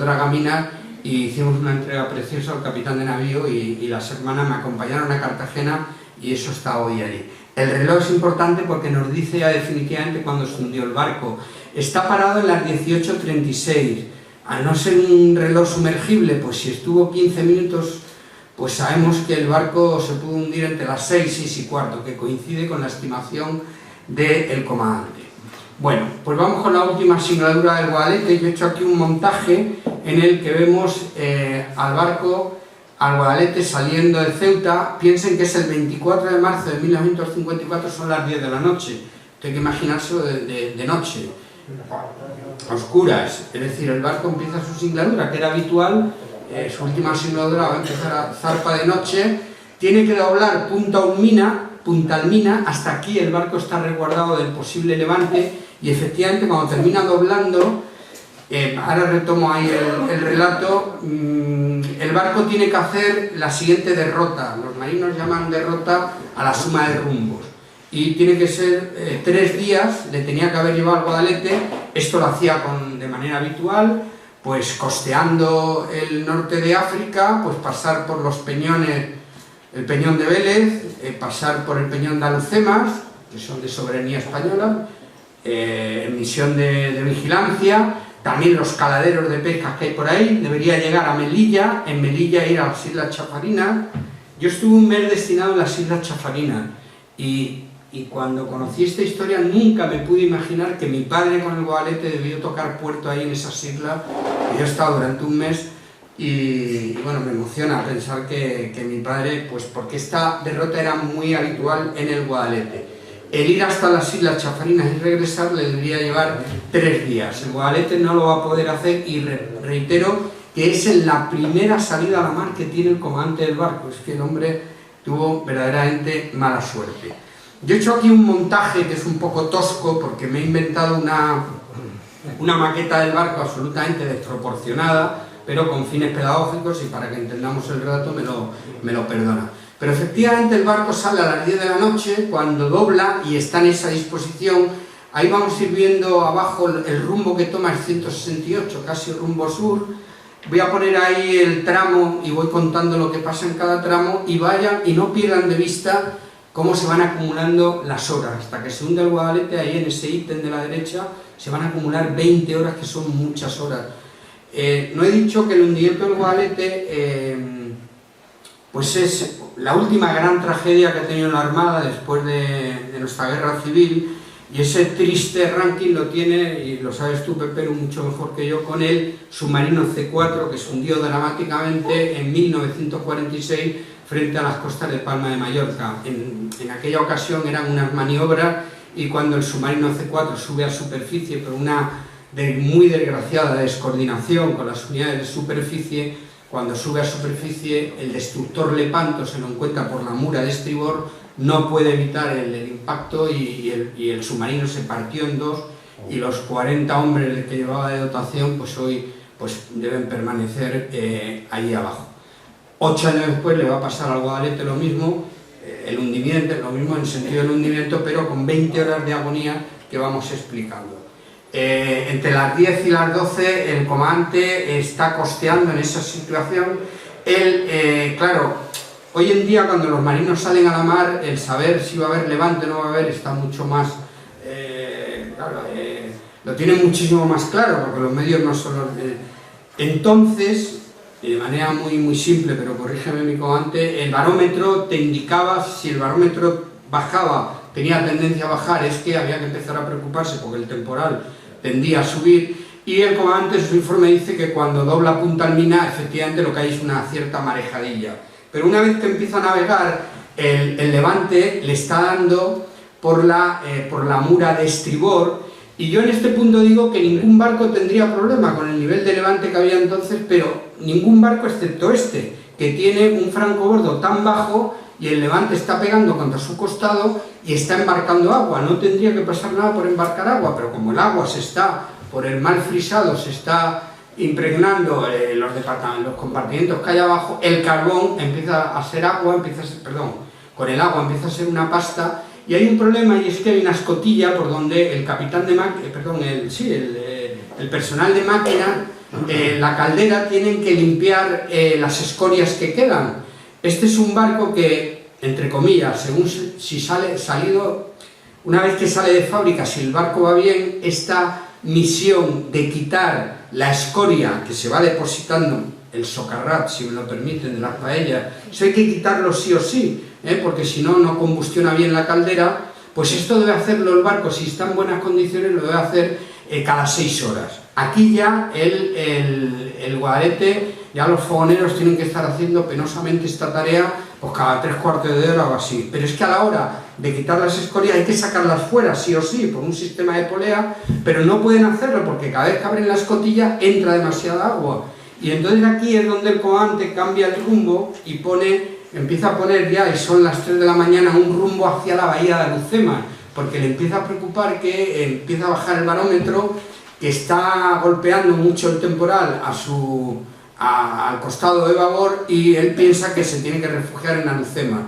dragaminas, y hicimos una entrega preciosa al capitán de navío, y las hermanas me acompañaron a Cartagena, y eso está hoy ahí. El reloj es importante porque nos dice ya definitivamente cuándo se hundió el barco. Está parado en las 18:36. Al no ser un reloj sumergible, pues si estuvo 15 minutos, pues sabemos que el barco se pudo hundir entre las 6 y cuarto, que coincide con la estimación del comandante. Bueno, pues vamos con la última singladura del Guadalete. Yo he hecho aquí un montaje en el que vemos al barco, al Guadalete, saliendo de Ceuta. Piensen que es el 24 de marzo de 1954, son las 10 de la noche. Hay que imaginárselo de noche, a oscuras. Es decir, el barco empieza su singladura, que era habitual, su última singladura va a empezar a zarpa de noche. Tiene que doblar Punta Almina, hasta aquí el barco está resguardado del posible levante, y efectivamente cuando termina doblando, ahora retomo ahí el relato, el barco tiene que hacer la siguiente derrota. Los marinos llaman derrota a la suma de rumbos, y tiene que ser 3 días, le tenía que haber llevado al Guadalete. Esto lo hacía de manera habitual, pues costeando el norte de África, pues pasar por los peñones, el peñón de Vélez, pasar por el peñón de Alhucemas, que son de soberanía española, en misión de vigilancia, también los caladeros de pesca que hay por ahí. Debería llegar a Melilla, en Melilla ir a las Islas Chafarinas. Yo estuve un mes destinado en las Islas Chafarinas, y cuando conocí esta historia nunca me pude imaginar que mi padre con el Guadalete debió tocar puerto ahí en esas islas, y yo he estado durante un mes. Y bueno, me emociona pensar que mi padre, pues porque esta derrota era muy habitual en el Guadalete. El ir hasta las Islas Chafarinas y regresar le debería llevar 3 días. El Guadalete no lo va a poder hacer, y reitero que es en la primera salida a la mar que tiene el comandante del barco. Es que el hombre tuvo verdaderamente mala suerte. Yo he hecho aquí un montaje que es un poco tosco porque me he inventado una maqueta del barco absolutamente desproporcionada, pero con fines pedagógicos y para que entendamos el relato me lo perdona. Pero efectivamente el barco sale a las 10 de la noche, cuando dobla y está en esa disposición. Ahí vamos a ir viendo abajo el rumbo que toma, el 168, casi rumbo sur. Voy a poner ahí el tramo y voy contando lo que pasa en cada tramo, y vayan y no pierdan de vista cómo se van acumulando las horas. Hasta que se hunde el Guadalete, ahí en ese ítem de la derecha se van a acumular 20 horas, que son muchas horas. No he dicho que el hundimiento del Guadalete pues es la última gran tragedia que ha tenido la Armada después de nuestra guerra civil, y ese triste ranking lo tiene, y lo sabes tú, Pepero, mucho mejor que yo, con el submarino C4, que se hundió dramáticamente en 1946 frente a las costas de Palma de Mallorca. En aquella ocasión eran unas maniobras, y cuando el submarino C4 sube a superficie por una muy desgraciada descoordinación con las unidades de superficie, cuando sube a superficie, el destructor Lepanto se lo encuentra por la mura de estribor, no puede evitar el impacto y el submarino se partió en dos, y los 40 hombres que llevaba de dotación pues hoy pues deben permanecer ahí abajo. 8 años después le va a pasar al Guadalete lo mismo, el hundimiento, lo mismo en el sentido del hundimiento, pero con 20 horas de agonía que vamos explicando. Entre las 10 y las 12 el comandante está costeando en esa situación. Él, claro, hoy en día cuando los marinos salen a la mar, el saber si va a haber levante o no va a haber está mucho más, claro, lo tienen muchísimo más claro, porque los medios no son los... Entonces, de manera muy simple, pero corrígeme mi comandante, el barómetro te indicaba, si el barómetro bajaba, tenía tendencia a bajar, es que había que empezar a preocuparse porque el temporal tendía a subir, y el comandante en su informe dice que cuando dobla punta al mina, efectivamente lo que hay es una cierta marejadilla. Pero una vez que empieza a navegar, el levante le está dando por la mura de estribor, y yo en este punto digo que ningún barco tendría problema con el nivel de levante que había entonces, pero ningún barco excepto este, que tiene un francobordo tan bajo y el levante está pegando contra su costado y está embarcando agua. No tendría que pasar nada por embarcar agua, pero como el agua se está, por el mal frisado, se está impregnando los compartimentos que hay abajo, el carbón empieza a ser agua, con el agua empieza a ser una pasta. Y hay un problema, y es que hay una escotilla por donde el capitán de el personal de máquina, la caldera, tienen que limpiar las escorias que quedan. Este es un barco que, entre comillas, según una vez que sale de fábrica, si el barco va bien, esta misión de quitar la escoria que se va depositando, el socarrat, si me lo permiten, de las paellas, eso hay que quitarlo sí o sí, porque si no, no combustiona bien la caldera. Pues esto debe hacerlo el barco, si está en buenas condiciones, lo debe hacer cada 6 horas. Aquí ya el Guadalete, ya los fogoneros tienen que estar haciendo penosamente esta tarea pues cada 3/4 de hora o así. Pero es que a la hora de quitar las escorias hay que sacarlas fuera, sí o sí, por un sistema de polea, pero no pueden hacerlo porque cada vez que abren la escotilla entra demasiada agua. Y entonces aquí es donde el comandante cambia el rumbo y empieza a poner ya, y son las 3 de la mañana, un rumbo hacia la bahía de Alucemas, porque le empieza a preocupar que empieza a bajar el barómetro, que está golpeando mucho el temporal al costado de babor, y él piensa que se tiene que refugiar en Alucemas.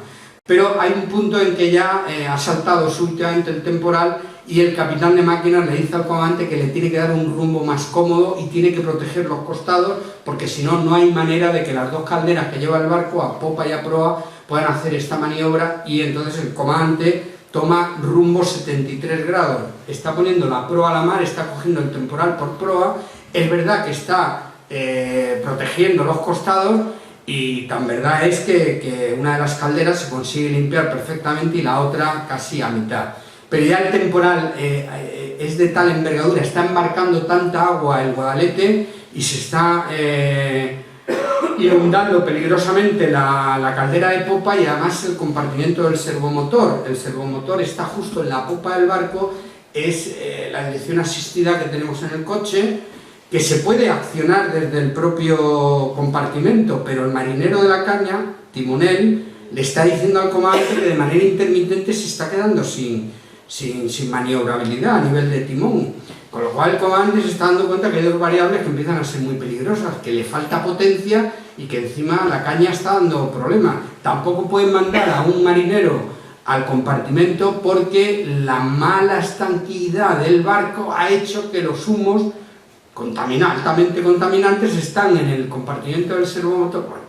Pero hay un punto en que ya ha saltado súbitamente el temporal y el capitán de máquinas le dice al comandante que le tiene que dar un rumbo más cómodo y tiene que proteger los costados, porque si no, no hay manera de que las dos calderas que lleva el barco a popa y a proa puedan hacer esta maniobra. Y entonces el comandante toma rumbo 73 grados, está poniendo la proa a la mar, está cogiendo el temporal por proa. Es verdad que está protegiendo los costados, y tan verdad es que una de las calderas se consigue limpiar perfectamente y la otra casi a mitad. Pero ya el temporal es de tal envergadura, está embarcando tanta agua el Guadalete y se está inundando peligrosamente la caldera de popa, y además el compartimento del servomotor. El servomotor está justo en la popa del barco, es la dirección asistida que tenemos en el coche, que se puede accionar desde el propio compartimento, pero el marinero de la caña, timonel, le está diciendo al comandante que de manera intermitente se está quedando sin maniobrabilidad a nivel de timón, con lo cual el comandante se está dando cuenta que hay dos variables que empiezan a ser muy peligrosas, que le falta potencia y que encima la caña está dando problemas. Tampoco pueden mandar a un marinero al compartimento porque la mala estanqueidad del barco ha hecho que los humos altamente contaminantes están en el compartimento del servomotor. Bueno,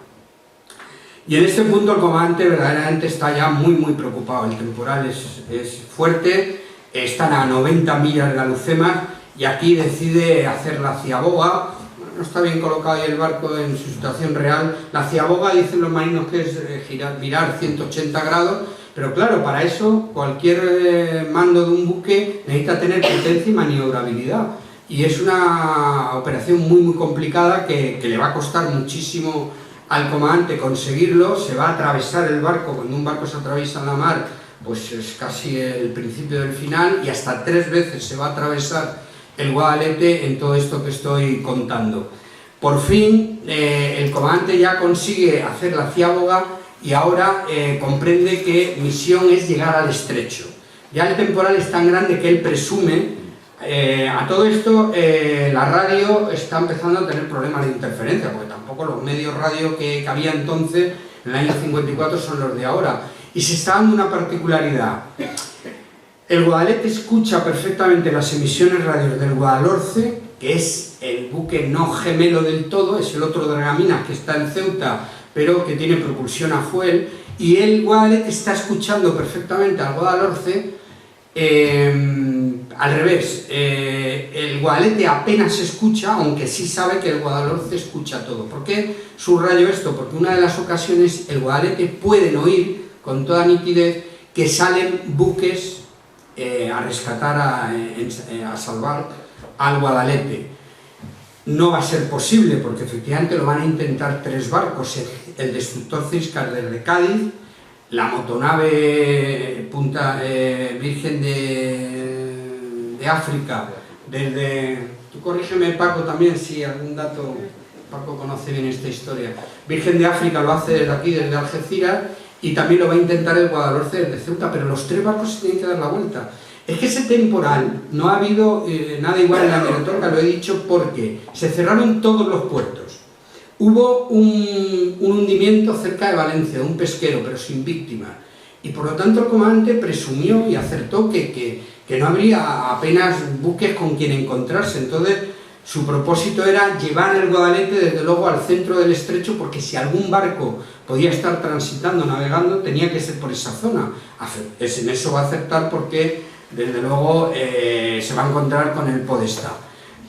y en este punto el comandante verdaderamente está ya muy preocupado. El temporal es fuerte, están a 90 millas de Alucemas y aquí decide hacer la ciaboga. No está bien colocado ahí el barco en su situación real. La ciaboga, dicen los marinos, que es virar 180 grados, pero claro, para eso cualquier mando de un buque necesita tener potencia y maniobrabilidad. Y es una operación muy complicada que le va a costar muchísimo al comandante conseguirlo. Se va a atravesar el barco, cuando un barco se atraviesa en la mar, pues es casi el principio del final, y hasta 3 veces se va a atravesar el Guadalete en todo esto que estoy contando. Por fin el comandante ya consigue hacer la ciáboga y ahora comprende que misión es llegar al estrecho. Ya el temporal es tan grande que él presume. A todo esto la radio está empezando a tener problemas de interferencia, porque tampoco los medios radio que había entonces, en el año 54, son los de ahora. Y se está dando una particularidad. El Guadalete escucha perfectamente las emisiones radios del Guadalhorce, que es el buque no gemelo del todo, es el otro Dragaminas que está en Ceuta, pero que tiene propulsión a fuel, y el Guadalete está escuchando perfectamente al Guadalhorce. Al revés, el Guadalete apenas se escucha, aunque sí sabe que el Guadalhorce escucha todo. ¿Por qué subrayo esto? Porque una de las ocasiones el Guadalete pueden oír con toda nitidez que salen buques a rescatar, a salvar al Guadalete. No va a ser posible porque efectivamente lo van a intentar 3 barcos, el destructor Ciscar desde Cádiz, la motonave Virgen de África desde... Tú corrígeme, Paco, también, si algún dato... Paco conoce bien esta historia. Virgen de África lo hace desde aquí, desde Algeciras, y también lo va a intentar el Guadalhorce desde Ceuta, pero los 3 barcos se tienen que dar la vuelta. Es que ese temporal no ha habido nada igual en la Mirotorca, lo he dicho, porque se cerraron todos los puertos. Hubo un hundimiento cerca de Valencia, de un pesquero, pero sin víctimas. Y por lo tanto el comandante presumió y acertó que no habría apenas buques con quien encontrarse. Entonces su propósito era llevar el Guadalete desde luego al centro del estrecho, porque si algún barco podía estar transitando, navegando, tenía que ser por esa zona. En eso va a acertar porque desde luego se va a encontrar con el Podestá.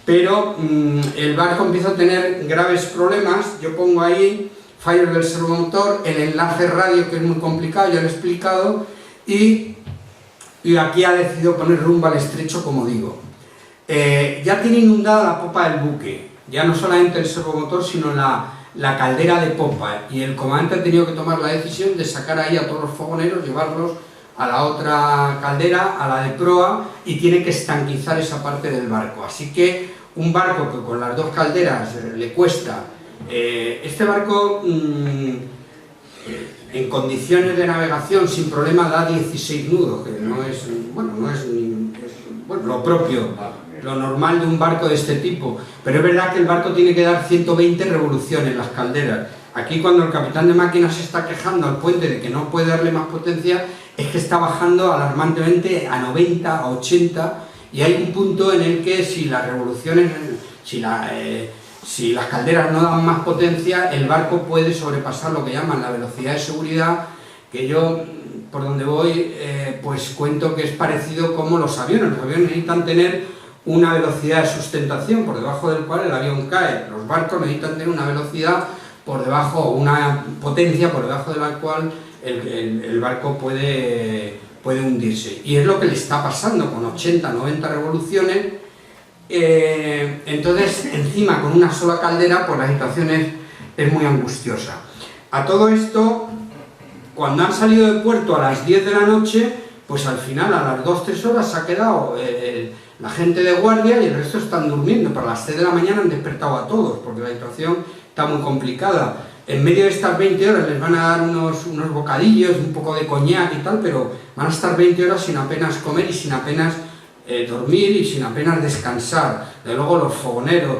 Pero el barco empieza a tener graves problemas. Yo pongo ahí fallos del servomotor, el enlace radio, que es muy complicado, ya lo he explicado, y aquí ha decidido poner rumbo al estrecho, como digo. Ya tiene inundada la popa del buque, ya no solamente el servomotor, sino la caldera de popa, y el comandante ha tenido que tomar la decisión de sacar ahí a todos los fogoneros, llevarlos a la otra caldera, a la de proa, y tiene que estanquizar esa parte del barco. Así que un barco que con las 2 calderas le cuesta, este barco en condiciones de navegación sin problema da 16 nudos, que no es, bueno, lo propio, lo normal de un barco de este tipo, pero es verdad que el barco tiene que dar 120 revoluciones las calderas. Aquí cuando el capitán de máquinas se está quejando al puente de que no puede darle más potencia, es que está bajando alarmantemente a 90, a 80, y hay un punto en el que si las revoluciones, si las calderas no dan más potencia, el barco puede sobrepasar lo que llaman la velocidad de seguridad, que yo, por donde voy, pues cuento que es parecido como los aviones. Los aviones necesitan tener una velocidad de sustentación por debajo del cual el avión cae. Los barcos necesitan tener una velocidad por debajo, una potencia por debajo de la cual el barco puede hundirse. Y es lo que le está pasando con 80, 90 revoluciones. Entonces, encima con una sola caldera, pues la situación es muy angustiosa. A todo esto, cuando han salido del puerto a las 10 de la noche, pues al final a las 2-3 horas se ha quedado la gente de guardia y el resto están durmiendo. Para las 6 de la mañana han despertado a todos, porque la situación está muy complicada. En medio de estas 20 horas les van a dar unos bocadillos, un poco de coñac y tal, pero van a estar 20 horas sin apenas comer y sin apenas dormir y sin apenas descansar. De luego los fogoneros,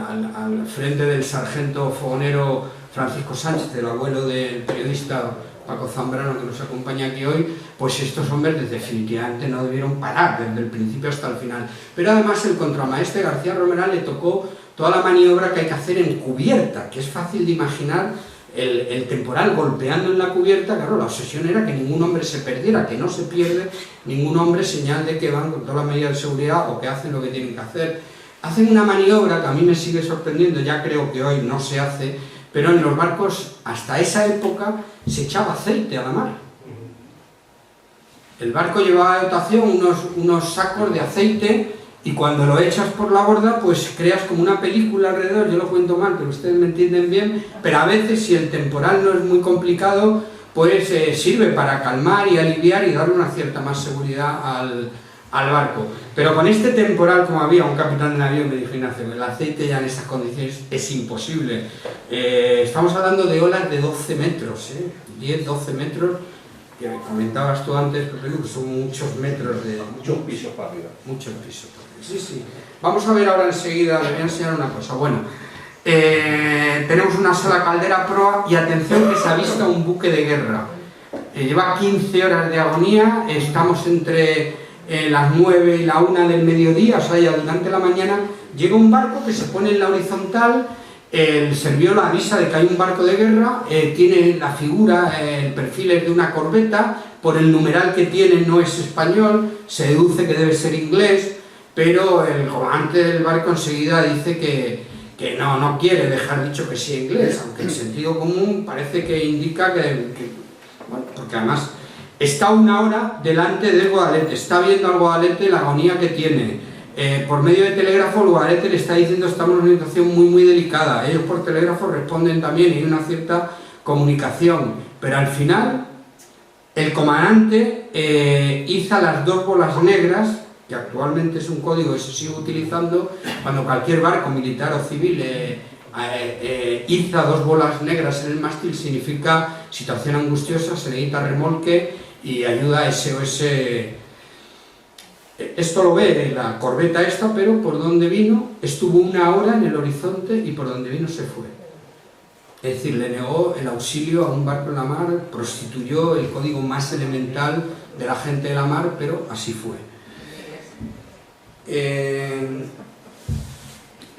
al frente del sargento fogonero Francisco Sánchez, el abuelo del periodista Paco Zambrano que nos acompaña aquí hoy, pues estos hombres definitivamente no debieron parar desde el principio hasta el final. Pero además el contramaestre García Romeral le tocó toda la maniobra que hay que hacer en cubierta, que es fácil de imaginar el temporal golpeando en la cubierta. Claro, la obsesión era que ningún hombre se perdiera, que no se pierde ningún hombre, señal de que van con todas las medidas de seguridad o que hacen lo que tienen que hacer. Hacen una maniobra que a mí me sigue sorprendiendo, ya creo que hoy no se hace, pero en los barcos hasta esa época se echaba aceite a la mar. El barco llevaba de dotación unos sacos de aceite, y cuando lo echas por la borda, pues creas como una película alrededor. Yo lo cuento mal, pero ustedes me entienden bien, pero a veces si el temporal no es muy complicado, pues sirve para calmar y aliviar y darle una cierta más seguridad al barco. Pero con este temporal, como había un capitán de navío, me dijo Ignacio, el aceite ya en estas condiciones es imposible. Estamos hablando de olas de 12 metros, 10-12 metros, que comentabas tú antes, que son muchos metros de... Muchos pisos para arriba. Muchos pisos para arriba. Sí, sí. Vamos a ver ahora enseguida, les voy a enseñar una cosa. Bueno, tenemos una sola caldera a proa y atención que se ha visto un buque de guerra. Lleva 15 horas de agonía, estamos entre las 9 y la 1 del mediodía, o sea, ya durante la mañana, llega un barco que se pone en la horizontal, el serviolo avisa de que hay un barco de guerra, tiene la figura, el perfil es de una corbeta, por el numeral que tiene no es español, se deduce que debe ser inglés, pero el comandante del barco enseguida dice que no quiere dejar dicho que sea inglés, aunque el sentido común parece que indica bueno, porque además está una hora delante del Guadalete, está viendo al Guadalete la agonía que tiene. Por medio de telégrafo el Guadalete le está diciendo estamos en una situación muy delicada. Ellos por telégrafo responden también y hay una cierta comunicación. Pero al final el comandante iza las 2 bolas negras, que actualmente es un código que se sigue utilizando cuando cualquier barco militar o civil iza 2 bolas negras en el mástil, significa situación angustiosa, se necesita remolque y ayuda a SOS. Esto lo ve la corbeta esta, pero por donde vino, estuvo 1 hora en el horizonte y por donde vino se fue. Es decir, le negó el auxilio a un barco en la mar, prostituyó el código más elemental de la gente de la mar, pero así fue.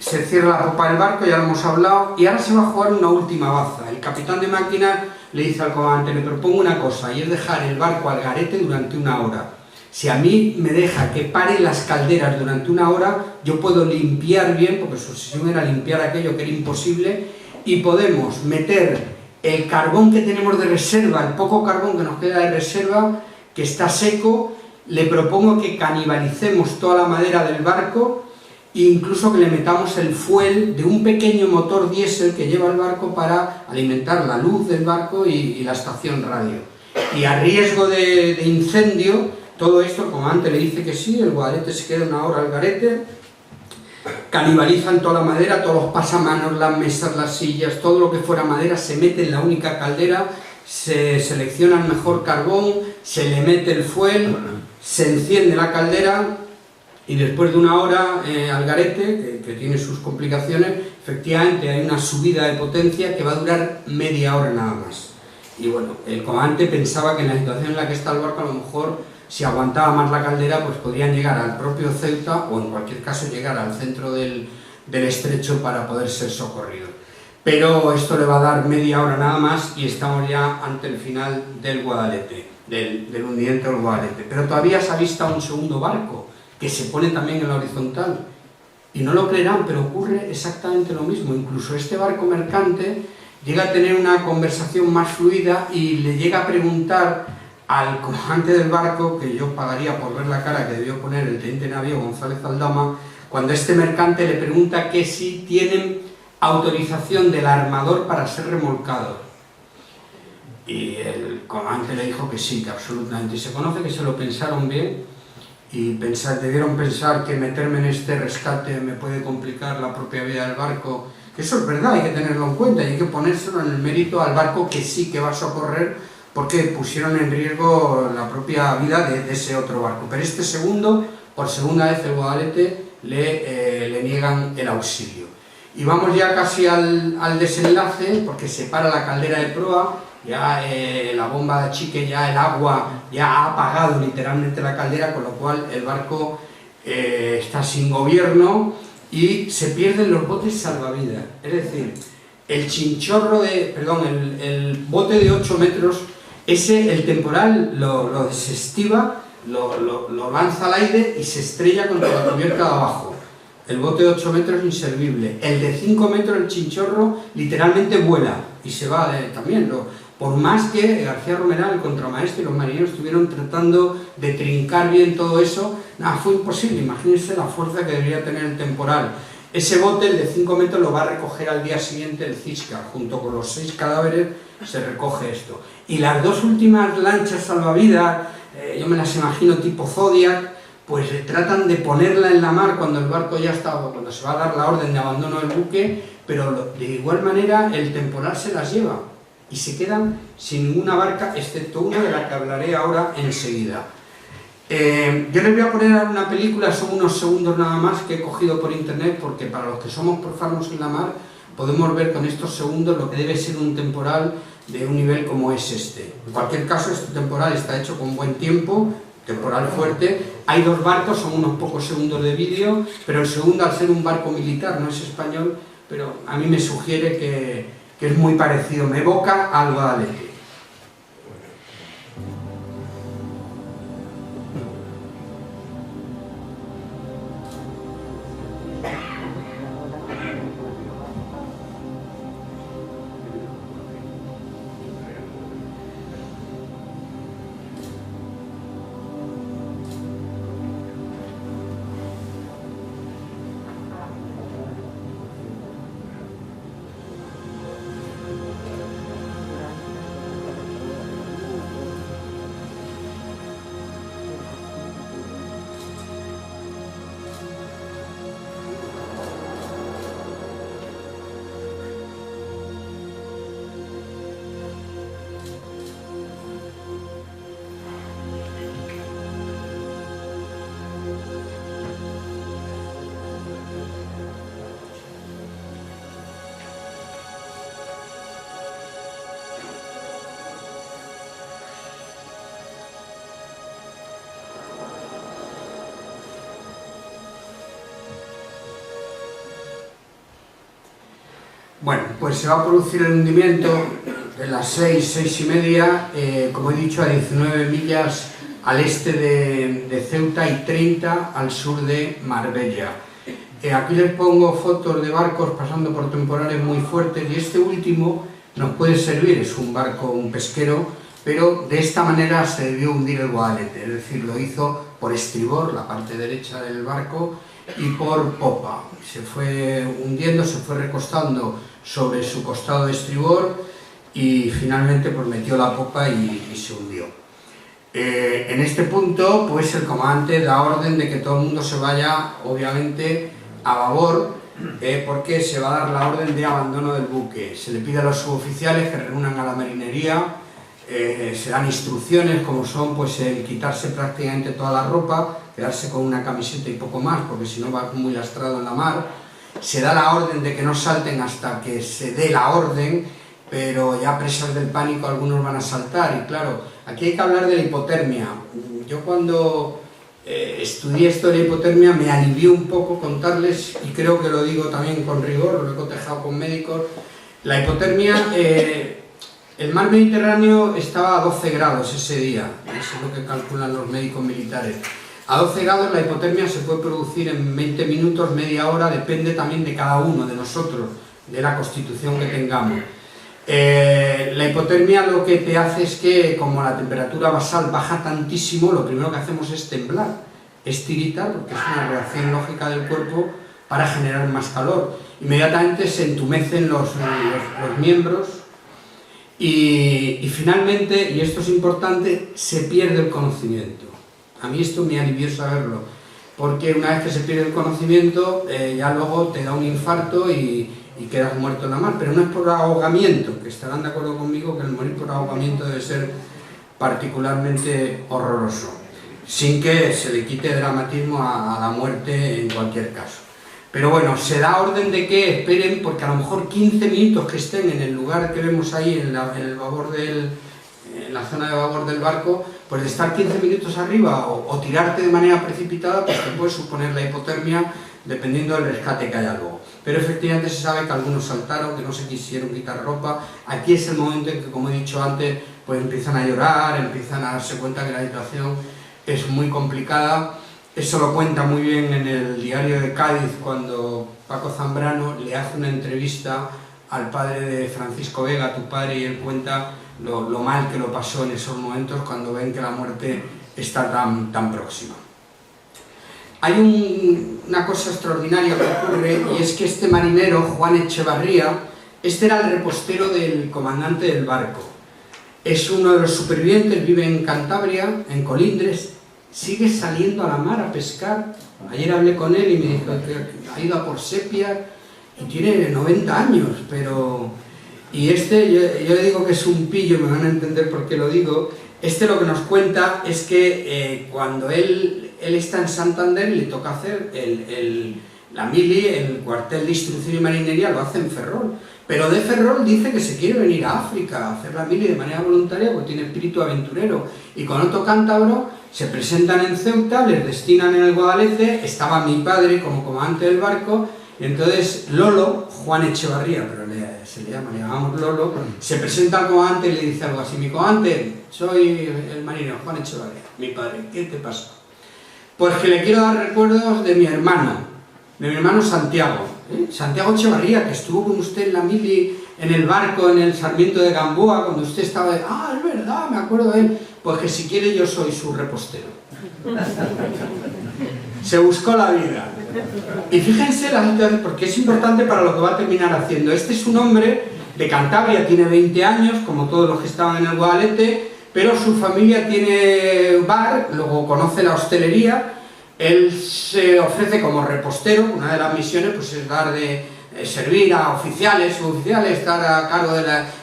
Se cierra la popa del barco, ya lo hemos hablado, y ahora se va a jugar una última baza. El capitán de máquina le dice al comandante, le propongo una cosa, y es dejar el barco al garete durante 1 hora. Si a mí me deja que pare las calderas durante 1 hora, yo puedo limpiar bien, porque su obsesión era limpiar aquello que era imposible, y podemos meter el carbón que tenemos de reserva, el poco carbón que nos queda de reserva, que está seco. Le propongo que canibalicemos toda la madera del barco e incluso que le metamos el fuel de un pequeño motor diésel que lleva el barco para alimentar la luz del barco y la estación radio. Y a riesgo de incendio, todo esto, como antes le dice que sí, el Guadalete se queda 1 hora al garete, canibalizan toda la madera, todos los pasamanos, las mesas, las sillas, todo lo que fuera madera se mete en la única caldera, se selecciona el mejor carbón, se le mete el fuel, se enciende la caldera y después de 1 hora al garete, que tiene sus complicaciones, efectivamente hay una subida de potencia que va a durar media hora nada más. Y bueno, el comandante pensaba que en la situación en la que está el barco, a lo mejor si aguantaba más la caldera, pues podrían llegar al propio Ceuta o en cualquier caso llegar al centro del estrecho para poder ser socorrido. Pero esto le va a dar media hora nada más y estamos ya ante el final del Guadalete, del hundimiento del Guadalete. Pero todavía se avista un segundo barco que se pone también en la horizontal. Y no lo creerán, pero ocurre exactamente lo mismo. Incluso este barco mercante llega a tener una conversación más fluida y le llega a preguntar al comandante del barco, que yo pagaría por ver la cara que debió poner el teniente navío González Aldama, cuando este mercante le pregunta que si tienen autorización del armador para ser remolcado. Y el comandante le dijo que sí, que absolutamente. Y se conoce que se lo pensaron bien y debieron pensar que meterme en este rescate me puede complicar la propia vida del barco. Eso es verdad, hay que tenerlo en cuenta y hay que ponérselo en el mérito al barco que sí que va a socorrer, porque pusieron en riesgo la propia vida de ese otro barco. Pero este segundo, por segunda vez el Guadalete, le niegan el auxilio. Y vamos ya casi al desenlace, porque se para la caldera de proa, ya la bomba de achique, ya el agua ya ha apagado literalmente la caldera, con lo cual el barco está sin gobierno y se pierden los botes salvavidas. Es decir, el chinchorro el bote de 8 metros, el temporal lo desestiva, lo lanza al aire y se estrella contra la cubierta de abajo. El bote de 8 metros inservible. El de 5 metros, el chinchorro, literalmente vuela y se va también. Por más que García Romeral, el contramaestre, y los marineros estuvieron tratando de trincar bien todo eso, nada, fue imposible. Imagínense la fuerza que debería tener el temporal. Ese bote, el de 5 metros, lo va a recoger al día siguiente el Cisca, junto con los 6 cadáveres se recoge esto. Y las 2 últimas lanchas salvavidas, yo me las imagino tipo Zodiac, pues tratan de ponerla en la mar cuando el barco ya está, cuando se va a dar la orden de abandono del buque, pero de igual manera el temporal se las lleva y se quedan sin ninguna barca, excepto una de la que hablaré ahora enseguida. Yo les voy a poner una película, son unos segundos nada más que he cogido por internet, porque para los que somos profanos en la mar podemos ver con estos segundos lo que debe ser un temporal de un nivel como es este. En cualquier caso, este temporal está hecho con buen tiempo, temporal fuerte. Hay dos barcos, son unos pocos segundos de vídeo, pero el segundo, al ser un barco militar, no es español, pero a mí me sugiere que es muy parecido, me evoca al Guadalete. Bueno, pues se va a producir el hundimiento de las 6 y media, como he dicho, a 19 millas al este de Ceuta y 30 al sur de Marbella. Aquí les pongo fotos de barcos pasando por temporales muy fuertes y este último nos puede servir, es un barco, un pesquero, pero de esta manera se debió hundir el Guadalete, es decir, lo hizo por estribor, la parte derecha del barco, y por popa. Se fue hundiendo, se fue recostando sobre su costado de estribor y finalmente pues metió la popa y se hundió. En este punto pues el comandante da orden de que todo el mundo se vaya obviamente a babor, porque se va a dar la orden de abandono del buque. Se le pide a los suboficiales que reúnan a la marinería, se dan instrucciones como son pues el quitarse prácticamente toda la ropa, quedarse con una camiseta y poco más porque si no va muy lastrado en la mar. Se da la orden de que no salten hasta que se dé la orden, pero ya presas del pánico algunos van a saltar y claro, aquí hay que hablar de la hipotermia. Yo cuando estudié esto de la hipotermia me alivió un poco contarles, y creo que lo digo también con rigor, lo he cotejado con médicos. La hipotermia, el mar Mediterráneo estaba a 12 grados ese día, eso es lo que calculan los médicos militares. A 12 grados la hipotermia se puede producir en 20 minutos, media hora, depende también de cada uno de nosotros, de la constitución que tengamos. La hipotermia lo que te hace es que, como la temperatura basal baja tantísimo, lo primero que hacemos es temblar, es tiritar, porque es una reacción lógica del cuerpo para generar más calor. Inmediatamente se entumecen los miembros y finalmente, y esto es importante, se pierde el conocimiento. A mí esto me alivió saberlo, porque una vez que se pierde el conocimiento, ya luego te da un infarto y quedas muerto en la mar, pero no es por ahogamiento, que estarán de acuerdo conmigo que el morir por ahogamiento debe ser particularmente horroroso, sin que se le quite dramatismo a la muerte en cualquier caso. Pero bueno, se da orden de que esperen, porque a lo mejor 15 minutos que estén en el lugar que vemos ahí, en la zona de babor del barco, pues de estar 15 minutos arriba o tirarte de manera precipitada, pues te puede suponer la hipotermia dependiendo del rescate que haya luego. Pero efectivamente se sabe que algunos saltaron, que no se quisieron quitar ropa. Aquí es el momento en que, como he dicho antes, pues empiezan a llorar, empiezan a darse cuenta que la situación es muy complicada. Eso lo cuenta muy bien en el diario de Cádiz, cuando Paco Zambrano le hace una entrevista al padre de Francisco Vega, tu padre, y él cuenta lo mal que lo pasó en esos momentos cuando ven que la muerte está tan próxima. Hay una cosa extraordinaria que ocurre, y es que este marinero, Juan Echevarría, este era el repostero del comandante del barco. Es uno de los supervivientes, vive en Cantabria, en Colindres, sigue saliendo a la mar a pescar. Ayer hablé con él y me dijo que ha ido a por sepia y tiene 90 años, pero... Y yo le digo que es un pillo, me van a entender por qué lo digo. Lo que nos cuenta es que cuando él está en Santander le toca hacer la mili, el cuartel de instrucción y marinería lo hace en Ferrol. Pero de Ferrol dice que se quiere venir a África a hacer la mili de manera voluntaria porque tiene espíritu aventurero. Y con otro cántabro se presentan en Ceuta, les destinan en el Guadalete, estaba mi padre como comandante del barco, y entonces Lolo, Juan Echevarría, pero le llamamos Lolo, se presenta al comandante y le dice algo así: mi comandante, soy el marinero Juan Echevarría, mi padre, ¿qué te pasa? Pues que le quiero dar recuerdos de mi hermano Santiago, Santiago Echevarría, que estuvo con usted en la mili, en el barco, en el Sarmiento de Gamboa, cuando usted estaba... Ah, es verdad, me acuerdo de él. Pues que si quiere yo soy su repostero. Se buscó la vida. Y fíjense, porque es importante para lo que va a terminar haciendo. Este es un hombre de Cantabria, tiene 20 años, como todos los que estaban en el Guadalete, pero su familia tiene bar, luego conoce la hostelería. Él se ofrece como repostero. Una de las misiones pues es dar de servir a oficiales, suboficiales, estar a cargo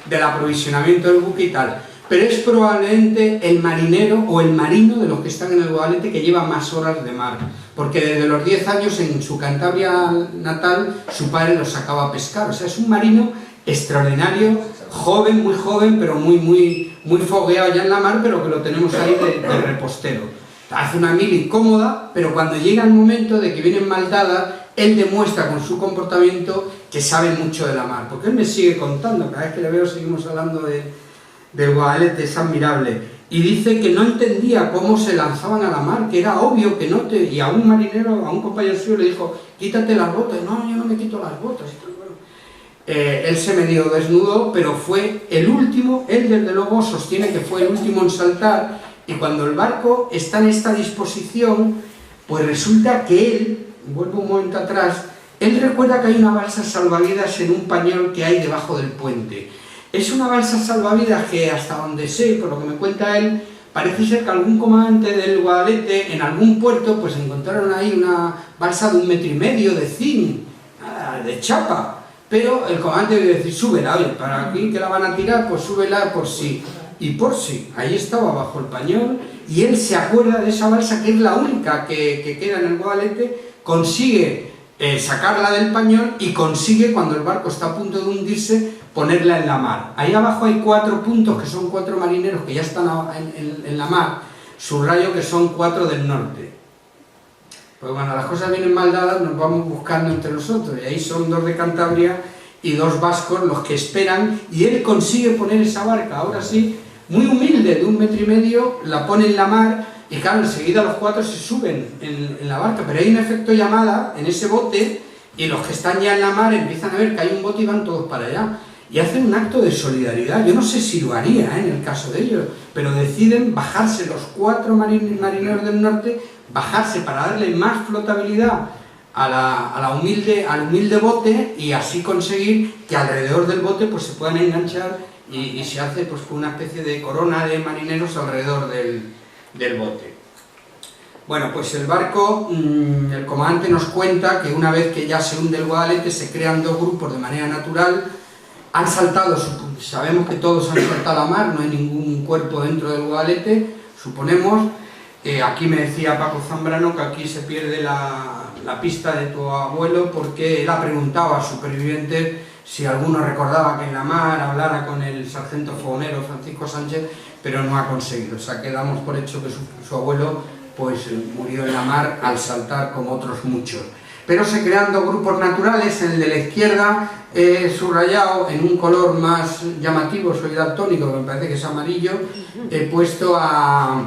del aprovisionamiento del buque y tal. Pero es probablemente el marinero o el marino de los que están en el Guadalete que lleva más horas de mar, porque desde los 10 años en su Cantabria natal su padre los sacaba a pescar. O sea, es un marino extraordinario, joven, pero muy fogueado ya en la mar, pero que lo tenemos ahí de repostero. Hace una mili cómoda, pero cuando llega el momento de que vienen mal dadas, él demuestra con su comportamiento que sabe mucho de la mar, porque él me sigue contando, cada vez que le veo seguimos hablando del Guadalete, es admirable, y dice que no entendía cómo se lanzaban a la mar, que era obvio que no te... Y a un marinero, a un compañero suyo le dijo: quítate las botas. No, yo no me quito las botas. Él se medio desnudó, pero fue el último, él desde luego sostiene que fue el último en saltar. Y cuando el barco está en esta disposición, pues resulta que él, vuelvo un momento atrás, él recuerda que hay una balsa salvavidas en un pañol que hay debajo del puente. Es una balsa salvavidas que, hasta donde sé, por lo que me cuenta él, parece ser que algún comandante del Guadalete, en algún puerto, pues encontraron ahí una balsa de 1,5 metros de zinc, de chapa. Pero el comandante debe decir: súbela, oye, ¿para aquí que la van a tirar? Pues súbela por sí. Y por sí, ahí estaba bajo el pañol, y él se acuerda de esa balsa, que es la única que queda en el Guadalete, consigue sacarla del pañol y consigue, cuando el barco está a punto de hundirse, ponerla en la mar. Ahí abajo hay 4 puntos, que son 4 marineros que ya están en la mar, subrayo que son 4 del norte. Pues cuando las cosas vienen mal dadas, nos vamos buscando entre nosotros, y ahí son 2 de Cantabria y 2 vascos los que esperan, y él consigue poner esa barca, ahora sí, muy humilde, de 1,5 metros, la pone en la mar, y claro, enseguida los 4 se suben en la barca, pero hay un efecto llamada en ese bote, y los que están ya en la mar empiezan a ver que hay un bote y van todos para allá, y hacen un acto de solidaridad. Yo no sé si lo haría en el caso de ellos, pero deciden bajarse los 4 marineros del norte, bajarse para darle más flotabilidad al humilde bote, y así conseguir que alrededor del bote pues se puedan enganchar y se hace pues una especie de corona de marineros alrededor del bote. Bueno, pues el barco, el comandante nos cuenta que una vez que ya se hunde el Guadalete, se crean 2 grupos de manera natural. Han saltado, sabemos que todos han saltado a la mar, no hay ningún cuerpo dentro del Guadalete, suponemos. Aquí me decía Paco Zambrano que aquí se pierde la pista de tu abuelo, porque él ha preguntado a supervivientes si alguno recordaba que en la mar hablara con el sargento fogonero Francisco Sánchez, pero no ha conseguido. O sea, que damos por hecho que su abuelo pues murió en la mar al saltar, como otros muchos. Pero se crean 2 grupos naturales. En el de la izquierda he subrayado en un color más llamativo, soy daltónico, me parece que es amarillo, he puesto a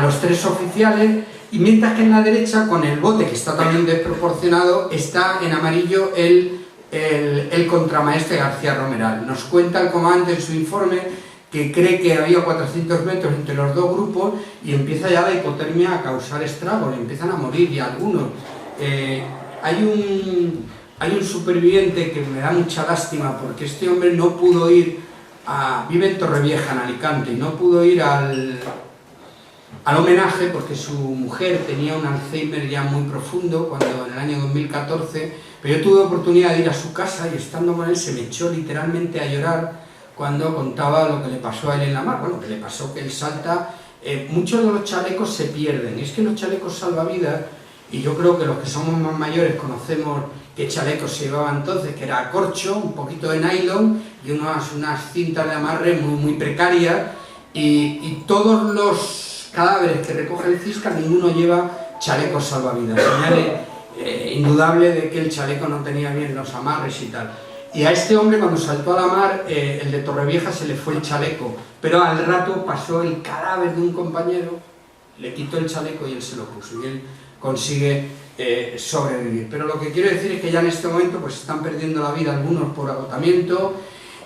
los 3 oficiales, y mientras que en la derecha, con el bote que está también desproporcionado, está en amarillo el contramaestre García Romeral. Nos cuenta el comandante en su informe que cree que había 400 metros entre los 2 grupos, y empieza ya la hipotermia a causar estragos, empiezan a morir ya algunos. Hay un superviviente que me da mucha lástima, porque este hombre no pudo ir vive en Torrevieja, en Alicante, y no pudo ir al homenaje porque su mujer tenía un Alzheimer ya muy profundo cuando en el año 2014, pero yo tuve oportunidad de ir a su casa y estando con él se me echó literalmente a llorar cuando contaba lo que le pasó a él en la mar. Bueno, que le pasó que él salta, muchos de los chalecos se pierden, es que los chalecos salvavidas, y yo creo que los que somos más mayores conocemos qué chalecos se llevaba entonces, que era corcho, un poquito de nylon y unas cintas de amarre muy precarias, y todos los cadáveres que recoge el Cisca, ninguno lleva chalecos salvavidas, señal indudable de que el chaleco no tenía bien los amarres y tal. Y a este hombre, cuando saltó a la mar, el de Torrevieja se le fue el chaleco, pero al rato pasó el cadáver de un compañero, le quitó el chaleco y él se lo puso, y él consigue sobrevivir. Pero lo que quiero decir es que ya en este momento pues están perdiendo la vida algunos por agotamiento,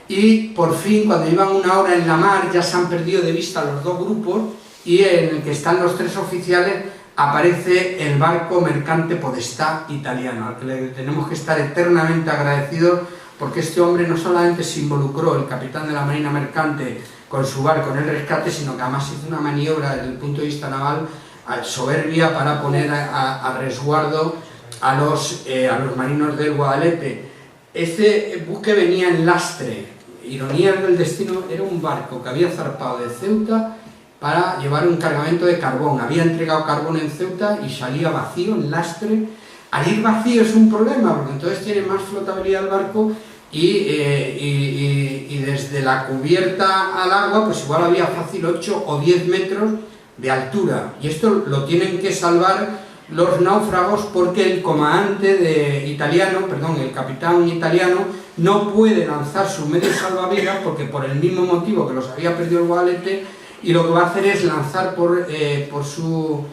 y por fin, cuando llevan una hora en la mar, ya se han perdido de vista los dos grupos, y en el que están los tres oficiales aparece el barco mercante Podestà italiano, al que le tenemos que estar eternamente agradecidos, porque este hombre no solamente se involucró, el capitán de la Marina Mercante, con su barco en el rescate, sino que además hizo una maniobra desde el punto de vista naval soberbia para poner a resguardo a los marinos del Guadalete. Este buque venía en lastre, ironía del destino, era un barco que había zarpado de Ceuta para llevar un cargamento de carbón, había entregado carbón en Ceuta y salía vacío, en lastre. Al ir vacío es un problema, porque entonces tiene más flotabilidad el barco y desde la cubierta al agua pues igual había fácil 8 o 10 metros de altura, y esto lo tienen que salvar los náufragos porque el comandante el capitán italiano no puede lanzar sus medios salvavidas porque por el mismo motivo que los había perdido el Guadalete, y lo que va a hacer es lanzar por su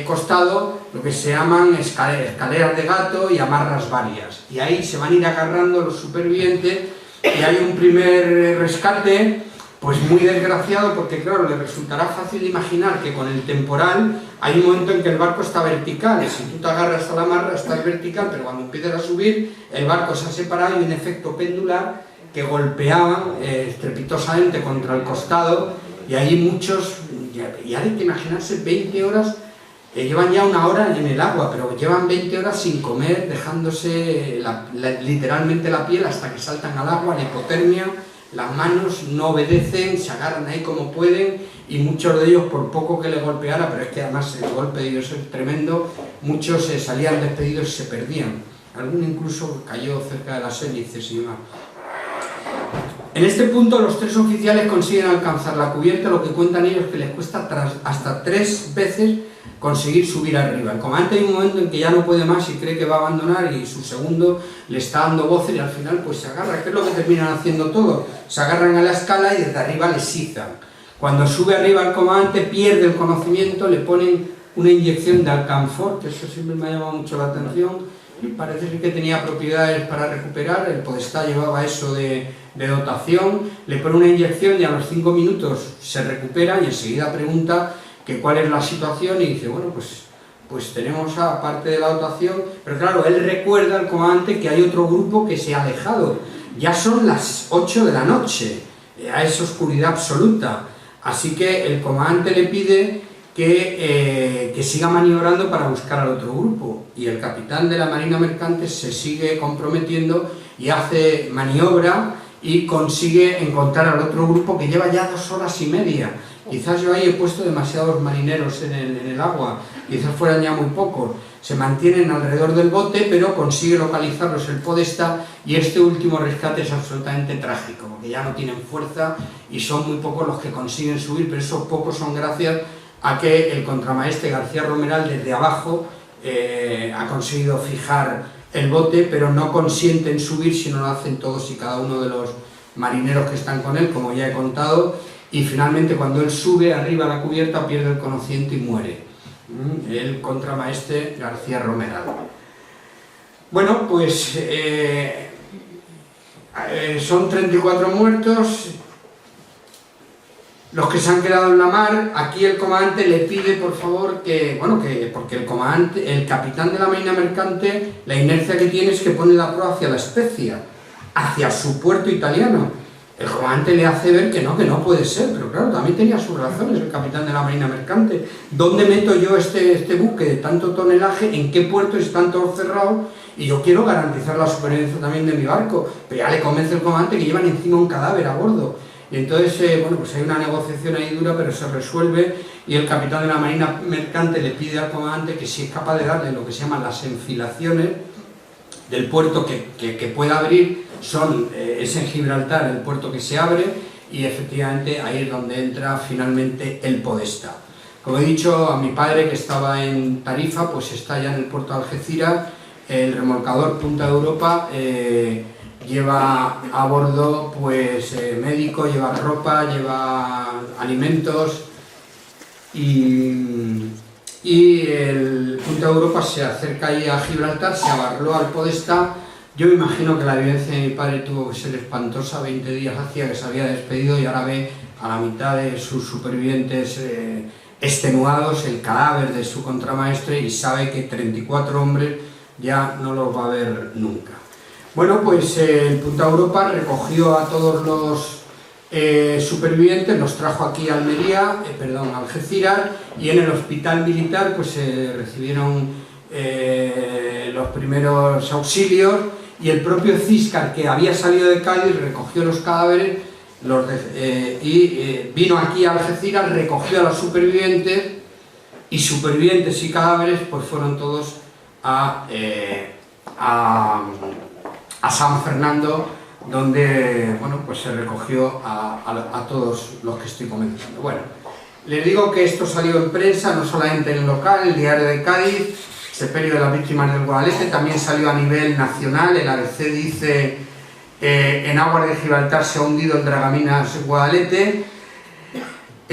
costado lo que se llaman escaleras de gato y amarras varias, y ahí se van a ir agarrando los supervivientes, y hay un primer rescate pues muy desgraciado, porque claro, le resultará fácil imaginar que con el temporal hay un momento en que el barco está vertical, y si tú te agarras a la amarra estás vertical, pero cuando empiezas a subir el barco se ha separado y hay un efecto pendular que golpeaban estrepitosamente contra el costado, y ahí muchos, y hay que imaginarse 20 horas, llevan ya una hora en el agua, pero llevan 20 horas sin comer, dejándose literalmente la piel hasta que saltan al agua, la hipotermia, las manos no obedecen, se agarran ahí como pueden, y muchos de ellos, por poco que les golpeara, pero es que además el golpe de ellos es tremendo, muchos salían despedidos y se perdían, alguno incluso cayó cerca de las hélices y demás. En este punto los tres oficiales consiguen alcanzar la cubierta, lo que cuentan ellos que les cuesta hasta 3 veces conseguir subir arriba. El comandante hay un momento en que ya no puede más y cree que va a abandonar, y su segundo le está dando voces y al final pues se agarra, que es lo que terminan haciendo todos, se agarran a la escala y desde arriba les izan. Cuando sube arriba el comandante pierde el conocimiento, le ponen una inyección de alcanfor, que eso siempre me ha llamado mucho la atención, y parece que tenía propiedades para recuperar, el Podestà llevaba eso de dotación, le pone una inyección y a los 5 minutos se recupera, y enseguida pregunta que cuál es la situación y dice, bueno, pues tenemos aparte de la dotación, pero claro, él recuerda al comandante que hay otro grupo que se ha alejado, ya son las 8 de la noche, a esa oscuridad absoluta, así que el comandante le pide que siga maniobrando para buscar al otro grupo, y el capitán de la Marina Mercante se sigue comprometiendo y hace maniobra y consigue encontrar al otro grupo que lleva ya 2 horas y media. Quizás yo ahí he puesto demasiados marineros en el agua, quizás fueran ya muy pocos. Se mantienen alrededor del bote, pero consigue localizarlos el Podestà, y este último rescate es absolutamente trágico, porque ya no tienen fuerza y son muy pocos los que consiguen subir, pero esos pocos son gracias a que el contramaestre García Romeral desde abajo ha conseguido fijar el bote, pero no consienten subir si no lo hacen todos y cada uno de los marineros que están con él, como ya he contado, y finalmente cuando él sube arriba a la cubierta pierde el conocimiento y muere. El contramaestre García Romeral. Bueno, pues son 34 muertos, los que se han quedado en la mar. Aquí el comandante le pide por favor porque el capitán de la Marina Mercante, la inercia que tiene es que pone la proa hacia La Spezia, hacia su puerto italiano, El comandante le hace ver que no puede ser, pero claro, también tenía sus razones el capitán de la Marina Mercante. ¿Dónde meto yo este buque de tanto tonelaje? ¿En qué puerto están todos cerrados? Y yo quiero garantizar la supervivencia también de mi barco. Pero ya le convence el comandante que llevan encima un cadáver a bordo. Y entonces, bueno, pues hay una negociación ahí dura, pero se resuelve, y el capitán de la Marina Mercante le pide al comandante que si es capaz de darle lo que se llaman las enfilaciones del puerto que pueda abrir, es en Gibraltar el puerto que se abre, y efectivamente ahí es donde entra finalmente el Podestá. Como he dicho, a mi padre, que estaba en Tarifa, pues está ya en el puerto de Algeciras. El remolcador Punta Europa lleva a bordo pues médico, lleva ropa, lleva alimentos, y el Punta Europa se acerca ahí a Gibraltar, se abarró al Podestá. Yo me imagino que la vivencia de mi padre tuvo que ser espantosa. 20 días hacía que se había despedido y ahora ve a la mitad de sus supervivientes extenuados el cadáver de su contramaestre, y sabe que 34 hombres ya no los va a ver nunca. Bueno, pues el Punta Europa recogió a todos los supervivientes, los trajo aquí a Algeciras, y en el hospital militar pues recibieron los primeros auxilios, y el propio Ciscar, que había salido de Cádiz, recogió los cadáveres y vino aquí a Algeciras, recogió a los supervivientes, y supervivientes y cadáveres pues fueron todos a San Fernando, donde bueno, pues se recogió a todos los que estoy comentando. Bueno, les digo que esto salió en prensa, no solamente en el local, el Diario de Cádiz, Sepelio de las víctimas del Guadalete, también salió a nivel nacional. El ABC dice: en aguas de Gibraltar se ha hundido el dragaminas Guadalete.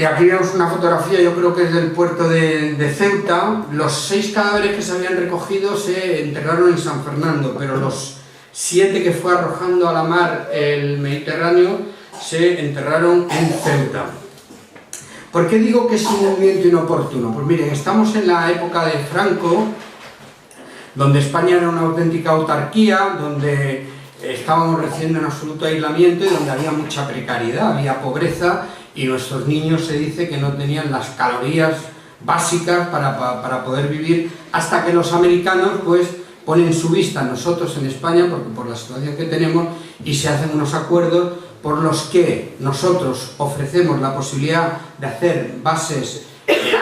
Aquí vemos una fotografía, yo creo que es del puerto de Ceuta. Los 6 cadáveres que se habían recogido se enterraron en San Fernando, pero los 7 que fue arrojando a la mar el Mediterráneo se enterraron en Ceuta. ¿Por qué digo que es un movimiento inoportuno? Pues miren, estamos en la época de Franco, donde España era una auténtica autarquía, donde estábamos recién en absoluto aislamiento y donde había mucha precariedad, había pobreza, y nuestros niños se dice que no tenían las calorías básicas para poder vivir, hasta que los americanos pues ponen su vista a nosotros en España, porque por la situación que tenemos, y se hacen unos acuerdos por los que nosotros ofrecemos la posibilidad de hacer bases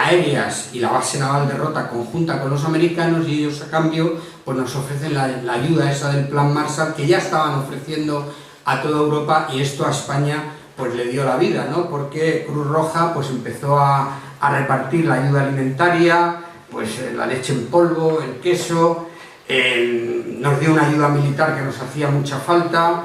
aéreas y la base naval de Rota conjunta con los americanos, y ellos a cambio pues nos ofrecen la ayuda esa del Plan Marshall, que ya estaban ofreciendo a toda Europa, y esto a España pues le dio la vida, ¿no? Porque Cruz Roja pues empezó a repartir la ayuda alimentaria, pues la leche en polvo, el queso, nos dio una ayuda militar que nos hacía mucha falta.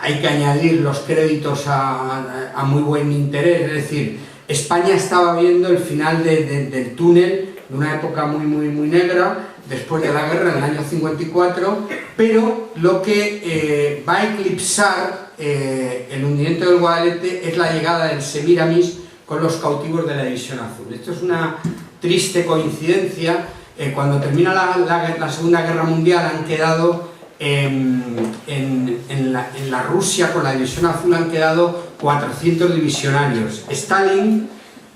Hay que añadir los créditos a muy buen interés, es decir, España estaba viendo el final del túnel, de una época muy negra, después de la guerra, en el año 54, pero lo que va a eclipsar el hundimiento del Guadalete es la llegada del Semiramis con los cautivos de la División Azul. Esto es una triste coincidencia. Cuando termina la Segunda Guerra Mundial han quedado en la Rusia con la División Azul han quedado 400 divisionarios. Stalin,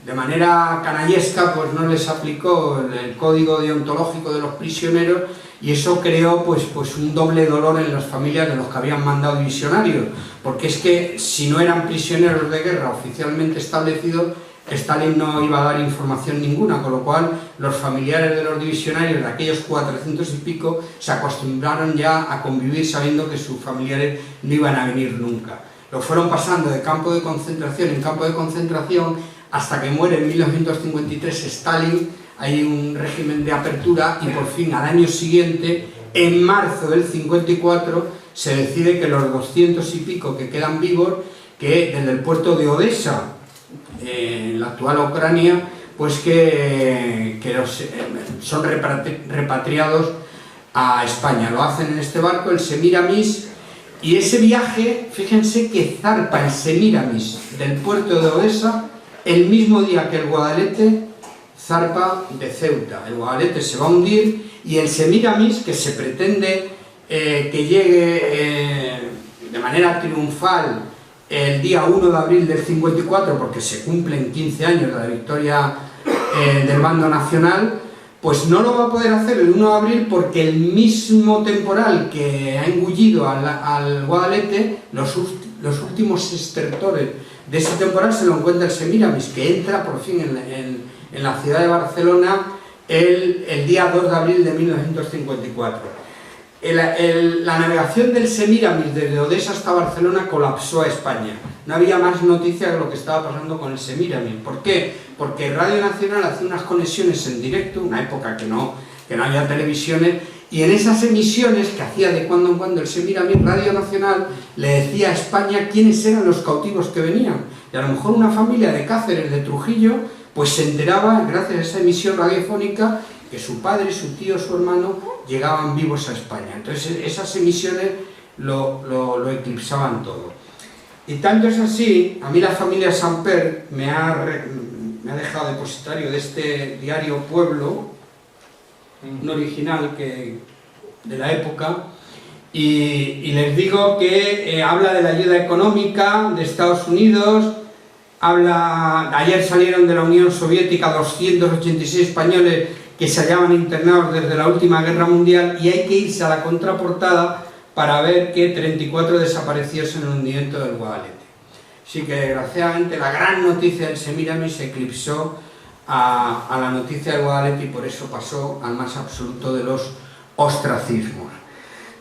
de manera canallesca, pues no les aplicó el código deontológico de los prisioneros, y eso creó pues un doble dolor en las familias de los que habían mandado divisionarios, porque es que si no eran prisioneros de guerra oficialmente establecidos, Stalin no iba a dar información ninguna, con lo cual los familiares de los divisionarios, de aquellos 400 y pico, se acostumbraron ya a convivir sabiendo que sus familiares no iban a venir nunca. Lo fueron pasando de campo de concentración en campo de concentración hasta que muere en 1953 Stalin. Hay un régimen de apertura, y por fin al año siguiente, en marzo del 54, se decide que los 200 y pico que quedan vivos, que desde el puerto de Odessa, en la actual Ucrania, pues que son repatriados a España. Lo hacen en este barco, el Semiramis, y ese viaje, fíjense que zarpa el Semiramis del puerto de Odessa el mismo día que el Guadalete zarpa de Ceuta. El Guadalete se va a hundir, y el Semiramis, que se pretende que llegue de manera triunfal el día 1 de abril del 54, porque se cumplen 15 años de la victoria del bando nacional, pues no lo va a poder hacer el 1 de abril porque el mismo temporal que ha engullido al Guadalete, los últimos estertores de ese temporal se lo encuentra el Semíramis, que entra por fin en la ciudad de Barcelona el día 2 de abril de 1954. La navegación del Semíramis desde Odessa hasta Barcelona colapsó a España. No había más noticias de lo que estaba pasando con el Semíramis. ¿Por qué? Porque Radio Nacional hacía unas conexiones en directo, una época que no había televisiones, y en esas emisiones que hacía de cuando en cuando el Semíramis, Radio Nacional le decía a España quiénes eran los cautivos que venían. Y a lo mejor una familia de Cáceres, de Trujillo, pues se enteraba, gracias a esa emisión radiofónica, que su padre, su tío, su hermano llegaban vivos a España. Entonces esas emisiones lo eclipsaban todo. Y tanto es así, a mí la familia Samper me ha dejado depositario de este diario Pueblo, un original de la época, y les digo que habla de la ayuda económica de Estados Unidos. Ayer salieron de la Unión Soviética 286 españoles que se hallaban internados desde la última guerra mundial, y hay que irse a la contraportada para ver que 34 desaparecidos en el hundimiento del Guadalete. Así que desgraciadamente la gran noticia del Semíramis se eclipsó a la noticia del Guadalete, y por eso pasó al más absoluto de los ostracismos.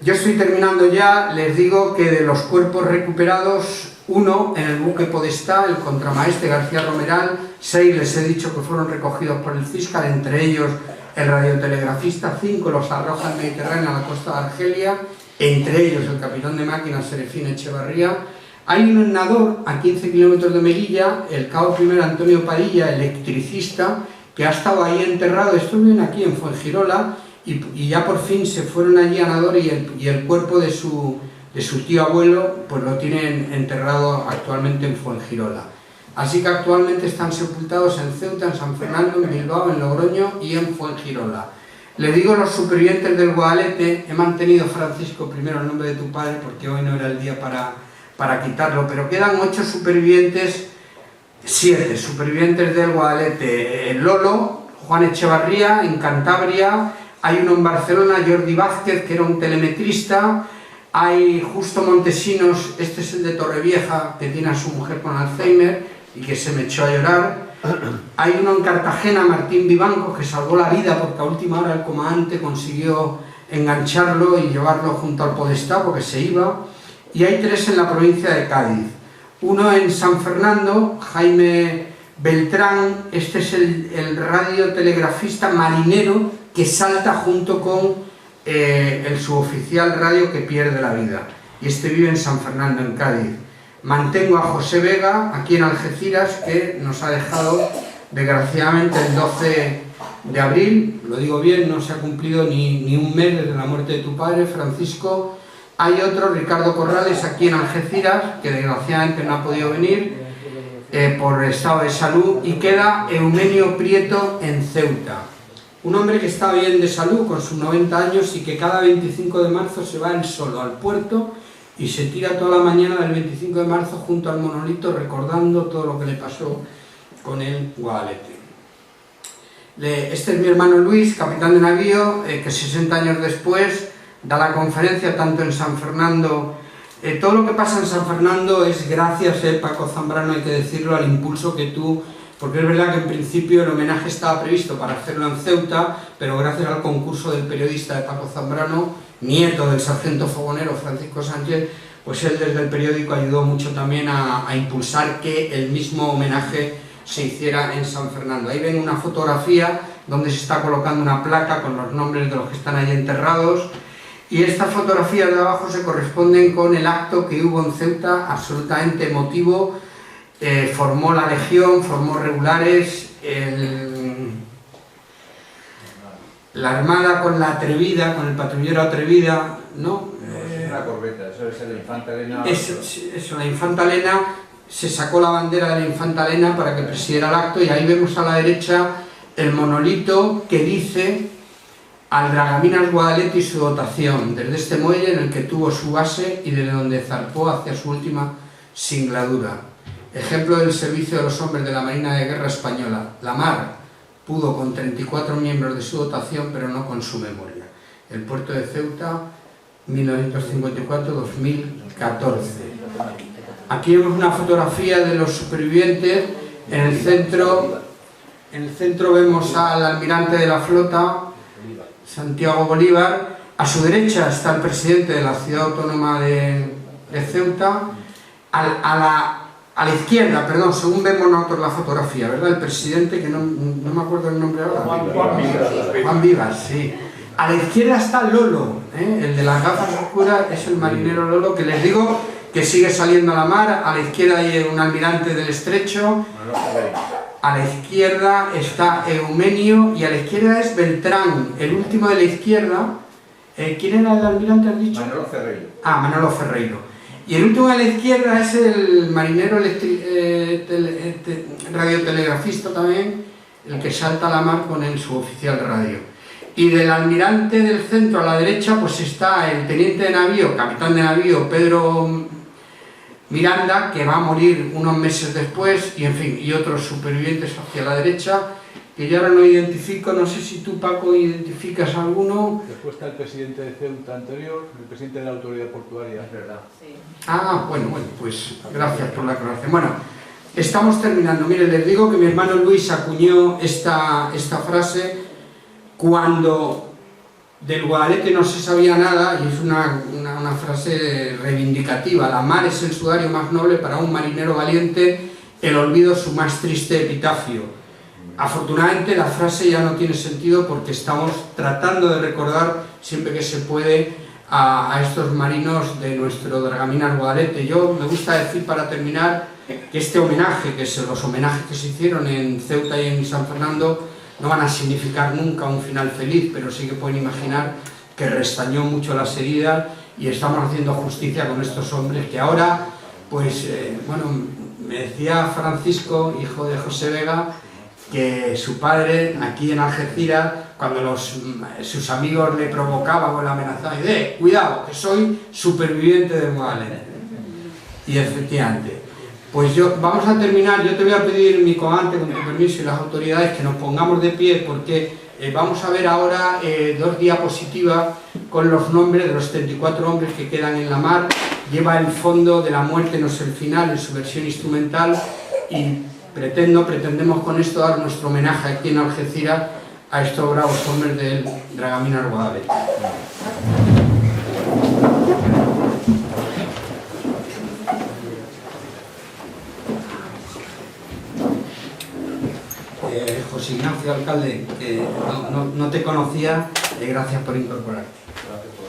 Yo estoy terminando ya. Les digo que de los cuerpos recuperados, 1 en el buque Podestá, el contramaestre García Romeral, 6 les he dicho que fueron recogidos por el fiscal, entre ellos el radiotelegrafista, 5 los arroja al Mediterráneo, a la costa de Argelia, entre ellos el capitán de máquinas Serefín Echevarría. Hay un en Nador, a 15 kilómetros de Melilla, el cabo primero Antonio Padilla, electricista, que ha estado ahí enterrado. Estuvieron aquí en Fuengirola, y ya por fin se fueron allí a Nador, y el cuerpo de su tío abuelo pues lo tienen enterrado actualmente en Fuengirola. Así que actualmente están sepultados en Ceuta, en San Fernando, en Bilbao, en Logroño y en Fuengirola. Le digo a los supervivientes del Guadalete, he mantenido, Francisco, primero el nombre de tu padre, porque hoy no era el día para quitarlo, pero quedan 8 supervivientes, 7 supervivientes del Guadalete. Lolo, Juan Echevarría, en Cantabria. Hay uno en Barcelona, Jordi Vázquez, que era un telemetrista. Hay Justo Montesinos, este es el de Torrevieja, que tiene a su mujer con Alzheimer y que se me echó a llorar. Hay uno en Cartagena, Martín Vivanco, que salvó la vida porque a última hora el comandante consiguió engancharlo y llevarlo junto al Podestá porque se iba. Y hay 3 en la provincia de Cádiz. Uno en San Fernando, Jaime Beltrán, este es el radiotelegrafista marinero que salta junto con el suboficial radio que pierde la vida, y este vive en San Fernando, en Cádiz. Mantengo a José Vega, aquí en Algeciras, que nos ha dejado desgraciadamente el 12 de abril, lo digo bien, no se ha cumplido ni un mes desde la muerte de tu padre, Francisco. Hay otro, Ricardo Corrales, aquí en Algeciras, que desgraciadamente no ha podido venir por estado de salud, y queda Eumenio Prieto en Ceuta. Un hombre que está bien de salud, con sus 90 años, y que cada 25 de marzo se va él solo al puerto y se tira toda la mañana del 25 de marzo junto al monolito recordando todo lo que le pasó con el Guadalete. Este es mi hermano Luis, capitán de navío, que 60 años después da la conferencia tanto en San Fernando. Todo lo que pasa en San Fernando es gracias, Paco Zambrano, hay que decirlo, al impulso que tú... Porque es verdad que en principio el homenaje estaba previsto para hacerlo en Ceuta, pero gracias al concurso del periodista de Paco Zambrano, nieto del sargento fogonero Francisco Sánchez, pues él desde el periódico ayudó mucho también a impulsar que el mismo homenaje se hiciera en San Fernando. Ahí ven una fotografía donde se está colocando una placa con los nombres de los que están ahí enterrados, y estas fotografías de abajo se corresponden con el acto que hubo en Ceuta, absolutamente emotivo. Formó la Legión, formó regulares, la Armada con la Atrevida, con el patrullero Atrevida, ¿no? Es una corbeta, eso es la Infanta Elena. Eso, la Infanta Elena, se sacó la bandera de la Infanta Elena para que presidiera el acto, y ahí vemos a la derecha el monolito que dice al Dragaminas Guadalete y su dotación, desde este muelle en el que tuvo su base y desde donde zarpó hacia su última singladura. Ejemplo del servicio de los hombres de la Marina de Guerra Española. La Mar pudo con 34 miembros de su dotación, pero no con su memoria. El puerto de Ceuta, 1954-2014. Aquí vemos una fotografía de los supervivientes. En el centro vemos al almirante de la flota, Santiago Bolívar. A su derecha está el presidente de la ciudad autónoma de Ceuta. A la izquierda, perdón, según vemos nosotros la fotografía, ¿verdad? El presidente, que no me acuerdo el nombre ahora. Juan Vivas, sí. A la izquierda está Lolo, el de las gafas oscuras es el marinero Lolo, que les digo que sigue saliendo a la mar. A la izquierda hay un almirante del estrecho. A la izquierda está Eumenio y a la izquierda es Beltrán, el último de la izquierda. ¿Quién era el almirante, has dicho? Manolo Ferreiro. Ah, Manolo Ferreiro. Y el último de la izquierda es el marinero radiotelegrafista también, el que salta a la mar con el suboficial radio. Y del almirante del centro a la derecha pues está el teniente de navío, capitán de navío Pedro Miranda, que va a morir unos meses después, y en fin, y otros supervivientes hacia la derecha, que yo ahora no identifico. No sé si tú, Paco, identificas alguno. Después está el presidente de Ceuta anterior, el presidente de la autoridad portuaria. Es verdad. Sí. Ah, bueno, pues gracias por la aclaración. Bueno, estamos terminando. Miren, les digo que mi hermano Luis acuñó esta frase cuando del Guadalete no se sabía nada, y es una frase reivindicativa. La mar es el sudario más noble para un marinero valiente, el olvido su más triste epitafio. Afortunadamente la frase ya no tiene sentido porque estamos tratando de recordar siempre que se puede a estos marinos de nuestro Dragaminas Guadalete. Yo me gusta decir, para terminar, que este homenaje, los homenajes que se hicieron en Ceuta y en San Fernando, no van a significar nunca un final feliz, pero sí que pueden imaginar que restañó mucho las heridas, y estamos haciendo justicia con estos hombres que ahora, pues, bueno, me decía Francisco, hijo de José Vega, que su padre aquí en Algeciras, cuando sus amigos le provocaban o le amenazaban, dice: cuidado, que soy superviviente de Guadalete. Y efectivamente, pues vamos a terminar. Yo te voy a pedir, mi comandante, con tu permiso, y las autoridades, que nos pongamos de pie, porque vamos a ver ahora 2 diapositivas con los nombres de los 34 hombres que quedan en la mar. Lleva el fondo de La muerte no es el final, en su versión instrumental, y pretendemos con esto dar nuestro homenaje aquí en Algeciras a estos bravos hombres del Dragaminas Guadalete. José Ignacio, alcalde, que no te conocía, gracias por incorporarte. Gracias por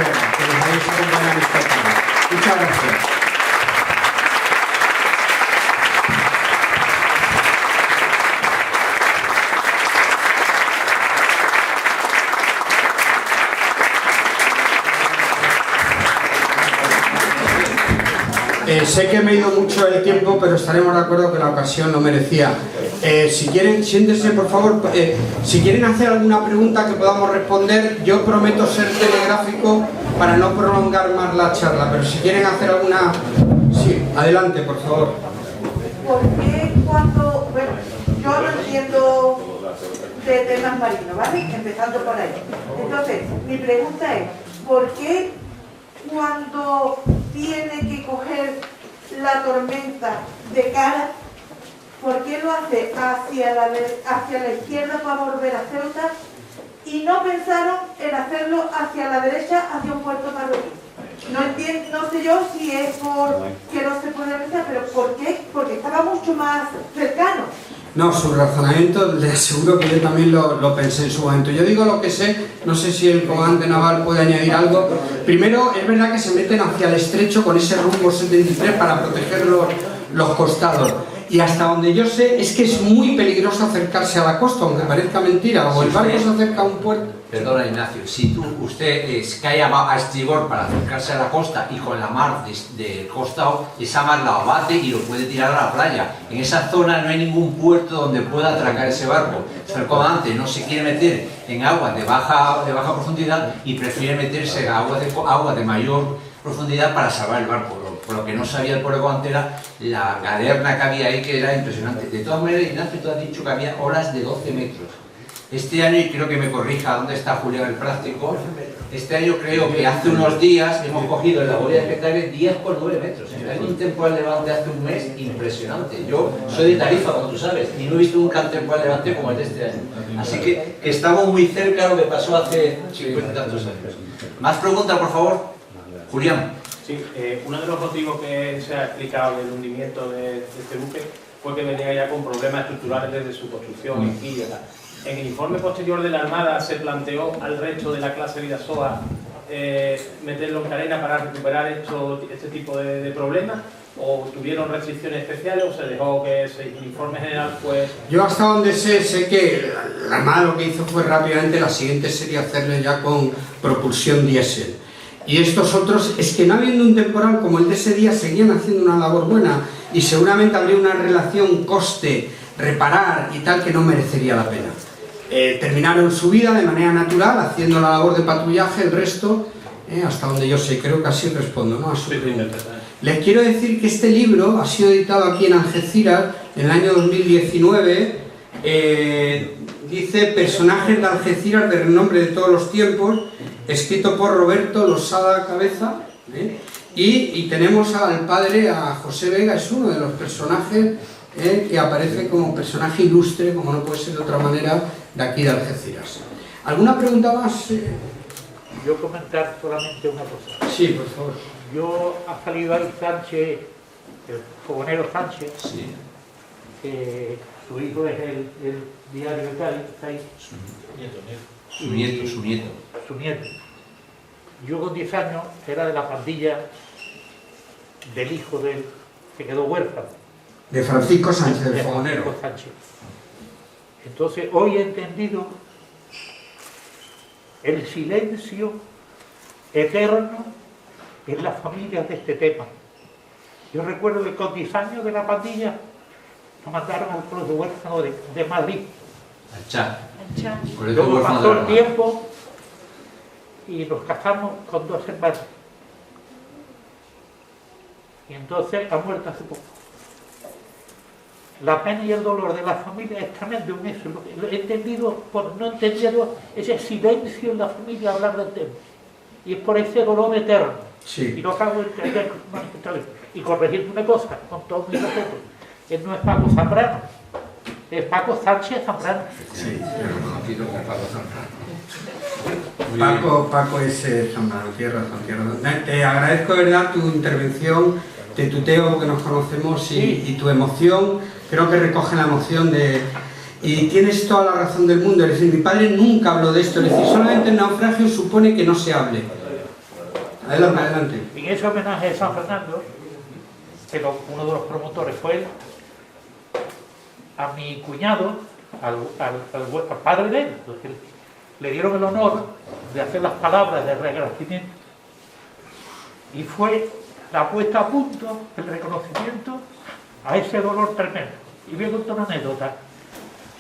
Vega, que nos habéis acompañado esta tarde. Muchas gracias. Sé que me he ido mucho el tiempo, pero estaremos de acuerdo que la ocasión lo merecía. Si quieren, siéntense por favor. Si quieren hacer alguna pregunta que podamos responder, yo prometo ser telegráfico para no prolongar más la charla, pero si quieren hacer alguna... Sí, adelante, por favor. ¿Por qué cuando... Bueno, yo no entiendo de temas marinos, ¿vale? Empezando por ahí. Entonces, mi pregunta es, ¿por qué cuando tiene que coger la tormenta de cara, por qué lo hace hacia la izquierda para volver a Ceuta y no pensaron en hacerlo hacia la derecha, hacia un puerto marroquí? No entiendo, no sé yo si es porque no se puede pensar, pero ¿por qué? Porque estaba mucho más cercano. No, su razonamiento, le aseguro que yo también lo pensé en su momento. Yo digo lo que sé, no sé si el comandante naval puede añadir algo. Primero, es verdad que se meten hacia el estrecho con ese rumbo 73 para proteger los costados. Y hasta donde yo sé, es que es muy peligroso acercarse a la costa, aunque parezca mentira. O el barco se acerca a un puerto... Perdona, Ignacio, si usted cae a estribor para acercarse a la costa y con la mar del costado, esa mar la abate y lo puede tirar a la playa. En esa zona no hay ningún puerto donde pueda atracar ese barco. El comandante no se quiere meter en aguas de baja profundidad y prefiere meterse en aguas de mayor profundidad para salvar el barco. Por lo que no sabía el pobre comandante era la galerna que había ahí, que era impresionante. De todas maneras, Ignacio, tú has dicho que había olas de 12 metros. Este año, y creo que me corrija dónde está Julián el práctico, este año creo que hace unos días hemos cogido en la boya de Petare 10,9 metros. Hay un temporal levante hace un mes impresionante. Yo soy de Tarifa, como tú sabes, y no he visto un temporal levante como el de este año. Así que estamos muy cerca de lo que pasó hace 50 y tantos años. ¿Más preguntas, por favor? Julián. Sí, uno de los motivos que se ha explicado del hundimiento de este buque fue que venía ya con problemas estructurales desde su construcción en Quilla. En el informe posterior de la Armada se planteó al resto de la clase Vidasoa meterlo en cadena para recuperar este tipo de problemas, o tuvieron restricciones especiales, o se dejó que el informe general pues... Yo hasta donde sé que la Armada lo que hizo fue rápidamente, la siguiente sería hacerle ya con propulsión diésel. Y estos otros, es que no habiendo un temporal como el de ese día, seguían haciendo una labor buena y seguramente habría una relación coste, reparar y tal que no merecería la pena. Terminaron su vida de manera natural, haciendo la labor de patrullaje, el resto, hasta donde yo sé, creo que así respondo, ¿no?, a su pregunta. Les quiero decir que este libro ha sido editado aquí en Algeciras en el año 2019, dice Personajes de Algeciras de renombre de todos los tiempos, escrito por Roberto Losada Cabeza, y tenemos al padre, a José Vega, es uno de los personajes que aparece como personaje ilustre, como no puede ser de otra manera, de aquí de Algeciras. ¿Alguna pregunta más? Yo comentar solamente una cosa. Sí, por favor. Yo ha salido ahí Sánchez, el fogonero Sánchez, Sí. Su hijo es el diario de Cádiz, está ahí. Su nieto. Su nieto. Yo con 10 años era de la pandilla del hijo del que quedó huérfano. De Francisco Sánchez, De del fogonero. Francisco Sánchez. Entonces, hoy he entendido el silencio eterno en las familias de este tema. Yo recuerdo que con 10 años de la pandilla nos mandaron al colegio huérfano de Madrid. Al Chá. Luego pasó el tiempo y nos casamos con 2 hermanos. Y entonces ha muerto hace poco. La pena y el dolor de la familia es tremendo en eso. Lo he entendido por no entender ese silencio en la familia hablar del tema. Y es por ese dolor eterno. Sí. Y lo acabo de entender. Y corregirme una cosa, con todo mi respeto. Él no es Paco Zambrano, es Paco Sánchez Zambrano. Sí, Aquí no es Paco Zambrano. Paco es Zambrano, tienes razón. Te agradezco de verdad tu intervención, te tuteo porque nos conocemos y tu emoción, creo que recoge la emoción de... Y tienes toda la razón del mundo, es decir, mi padre nunca habló de esto, es decir, solamente el naufragio supone que no se hable. Adelante, adelante. En ese homenaje de San Fernando, uno de los promotores fue él, a mi cuñado, al padre de él, le dieron el honor de hacer las palabras de agradecimiento. Y fue la puesta a punto, el reconocimiento a ese dolor tremendo. Y voy a contar una anécdota.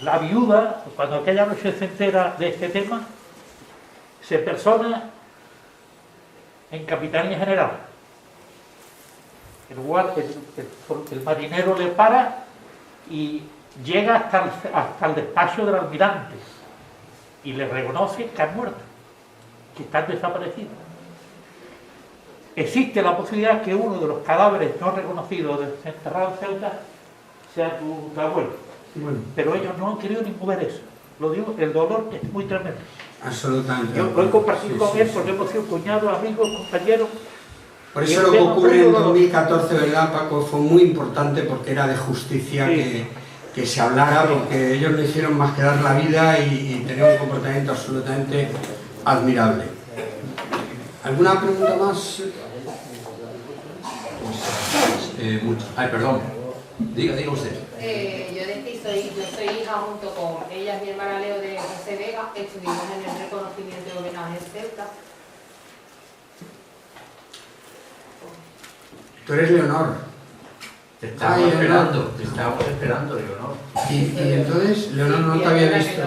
La viuda, cuando aquella noche se entera de este tema, se persona en Capitanía General. El marinero le para y llega hasta el despacho del almirante y le reconoce que han muerto, que están desaparecidos. Existe la posibilidad que uno de los cadáveres no reconocidos desenterrados en Ceuta sea tu abuelo. Bueno, Pero ellos no han querido ni mover eso. Lo digo, el dolor es muy tremendo. absolutamente. Yo lo he compartido Sí, con sí, él sí. porque hemos sido cuñados, amigos, compañeros. Por Y eso el lo que tema ocurre fue en dolor. 2014, ¿verdad, Paco? Fue muy importante porque era de justicia Sí. que se hablara, porque ellos no hicieron más que dar la vida y tener un comportamiento absolutamente admirable. ¿Alguna pregunta más? Ay, perdón. Diga usted. Yo soy hija junto con ella, es mi hermana Leo de José Vega, estuvimos en el reconocimiento y homenaje en Ceuta. Tú eres Leonor. Te estábamos esperando, Leonor. Y entonces, Leonor no te había visto.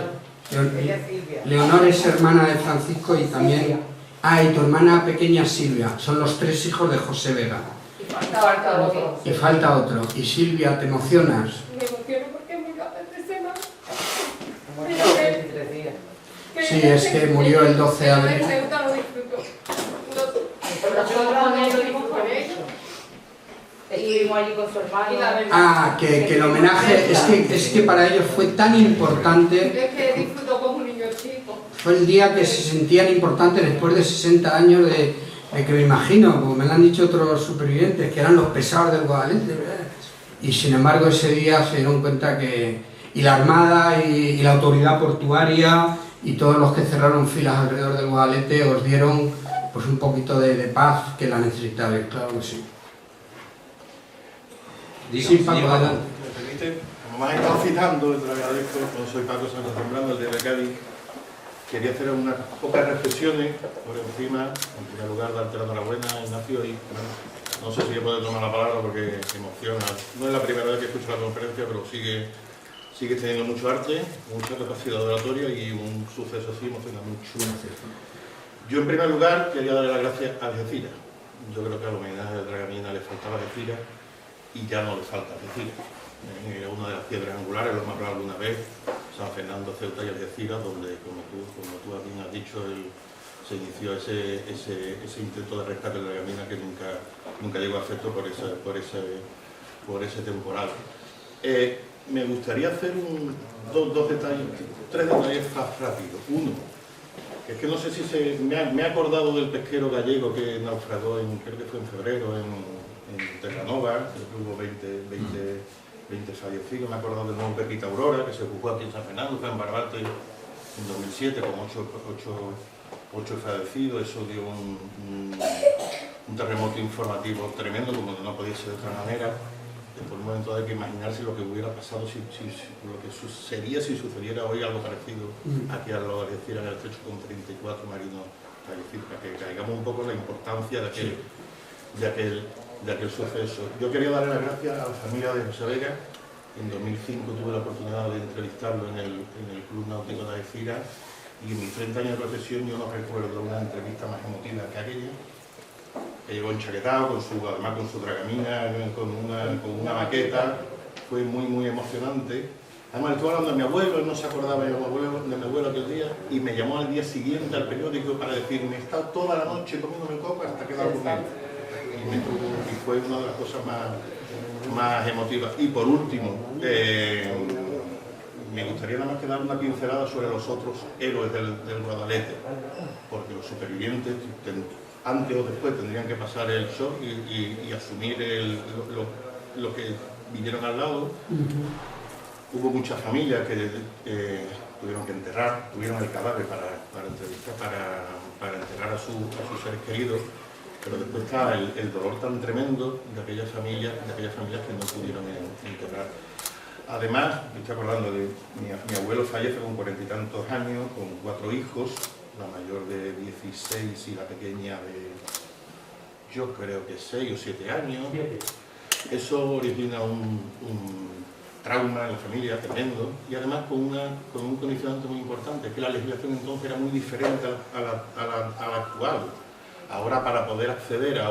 Ella es Silvia. Leonor es hermana de Francisco y también... Ah, y tu hermana pequeña Silvia. Son los 3 hijos de José Vega. Y falta otro. Y falta otro. Y Silvia, ¿te emocionas? Me emociono porque es muy capaz de semana. Sí, es que murió el 12 de abril. En Ceuta lo disfruto. Estuvimos allí con su hermano. Ah, que el homenaje... Es que para ellos fue tan importante... Es que disfruto como un niño chico. Fue el día que se sentían importantes después de 60 años de que me imagino, como me lo han dicho otros supervivientes, que eran los pesados del Guadalete. Y sin embargo ese día se dieron cuenta que... Y la Armada y la autoridad portuaria y todos los que cerraron filas alrededor del Guadalete os dieron pues un poquito de paz que la necesitabais, claro que sí. Sí, Paco, adelante. ¿Me permite? Como me has estado citando, te lo agradezco, yo soy Paco Sánchez Zambrano, el de Cádiz. Quería hacer unas pocas reflexiones por encima. En primer lugar, darte la enhorabuena, Ignacio, y no sé si yo puedo tomar la palabra porque me emociona. No es la primera vez que escucho la conferencia, pero sigue teniendo mucho arte, mucha capacidad oratoria y un suceso así emociona mucho. Yo, en primer lugar, quería darle las gracias a Algeciras. Yo creo que al homenaje de Dragamina le faltaba Algeciras y ya no le falta Algeciras. Era una de las piedras angulares, lo hemos hablado alguna vez, San Fernando, Ceuta y Algeciras, donde, como tú bien has dicho, se inició ese intento de rescate de la Dragamina que nunca llegó a efecto por ese temporal. Me gustaría hacer tres detalles rápidos. Uno, es que no sé si me he acordado del pesquero gallego que naufragó, creo que fue en febrero, en Terranova, que hubo 20 fallecidos. Me he acordado del nuevo Pepita Aurora, que se jugó aquí en San Fernando, fue en Barbate en 2007, con 8 fallecidos. Eso dio un terremoto informativo tremendo, como no podía ser de otra manera. Por un momento hay que imaginarse lo que hubiera pasado, lo que sucedería si sucediera hoy algo parecido aquí al lado de Algeciras, en el techo con 34 marinos fallecidos, para que caigamos un poco la importancia de aquel suceso. Yo quería darle las gracias a la familia de José Vega. En 2005 tuve la oportunidad de entrevistarlo en el Club Náutico de Algeciras y en mis 30 años de profesión yo no recuerdo una entrevista más emotiva que aquella. Que llegó enchaquetado, además con su dragamina, con una maqueta. Fue muy emocionante. Además, estuve hablando de mi abuelo, él no se acordaba de mi abuelo aquel día, y me llamó al día siguiente al periódico para decirme: he estado toda la noche comiéndome coca hasta quedar con él. Y fue una de las cosas más emotivas. Y por último, me gustaría nada más que dar una pincelada sobre los otros héroes del Guadalete, porque los supervivientes antes o después tendrían que pasar el shock y asumir lo que vinieron al lado. Hubo muchas familias que tuvieron que tuvieron el cadáver para enterrar a sus seres queridos. pero después está el dolor tan tremendo de aquellas familias que no pudieron integrar. Además, me estoy acordando de mi abuelo fallece con 40 y tantos años, con 4 hijos, la mayor de 16 y la pequeña de, yo creo que 6 o 7 años. Eso origina un trauma en la familia tremendo y además con un condicionante muy importante, que la legislación entonces era muy diferente a la actual. Ahora, para poder acceder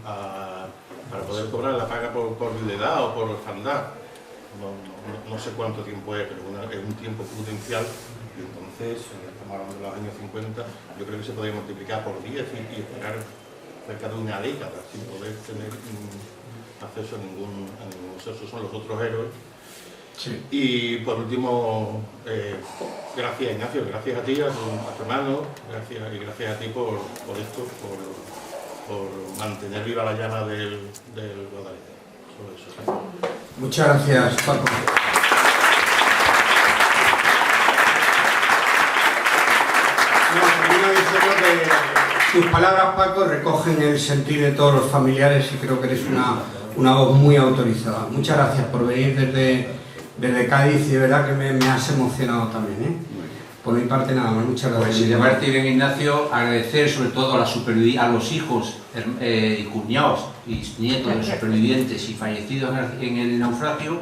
para poder cobrar la paga por viudedad o por orfandad, no sé cuánto tiempo es, pero es un tiempo prudencial, y entonces, estamos hablando de los años 50, yo creo que se podría multiplicar por 10 y esperar cerca de una década sin poder tener acceso a ningún esos son los otros héroes. Sí. Y por último, gracias Ignacio, gracias a ti, a tu hermano, gracias a ti por esto, por mantener viva la llama del Guadalete. Solo eso. Muchas gracias, Paco. Tus palabras, Paco, recogen el sentir de todos los familiares y creo que eres una voz muy autorizada. Muchas gracias por venir desde Cádiz y de verdad que me has emocionado también, ¿eh? Por mi parte nada más, muchas gracias. Pues si te parece bien, Ignacio, agradecer sobre todo a los hijos y cuñados y nietos de los supervivientes y fallecidos en el naufragio,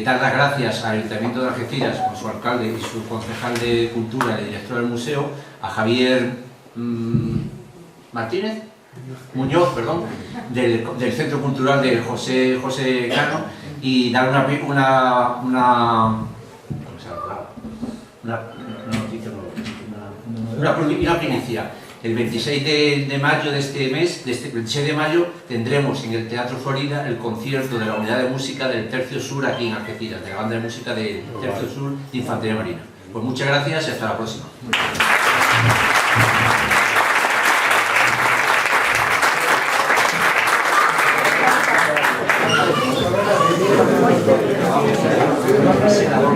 dar las gracias al Ayuntamiento de Algeciras, con su alcalde y su concejal de Cultura y director del museo, a Javier Muñoz, perdón, del Centro Cultural de José Cano, y dar una primicia. El 26 de mayo de este mes, 26 de mayo, tendremos en el Teatro Florida el concierto de la Unidad de Música del Tercio Sur aquí en Algeciras, de la banda de música del Tercio Sur de Infantería Marina. Pues muchas gracias y hasta la próxima. Senador.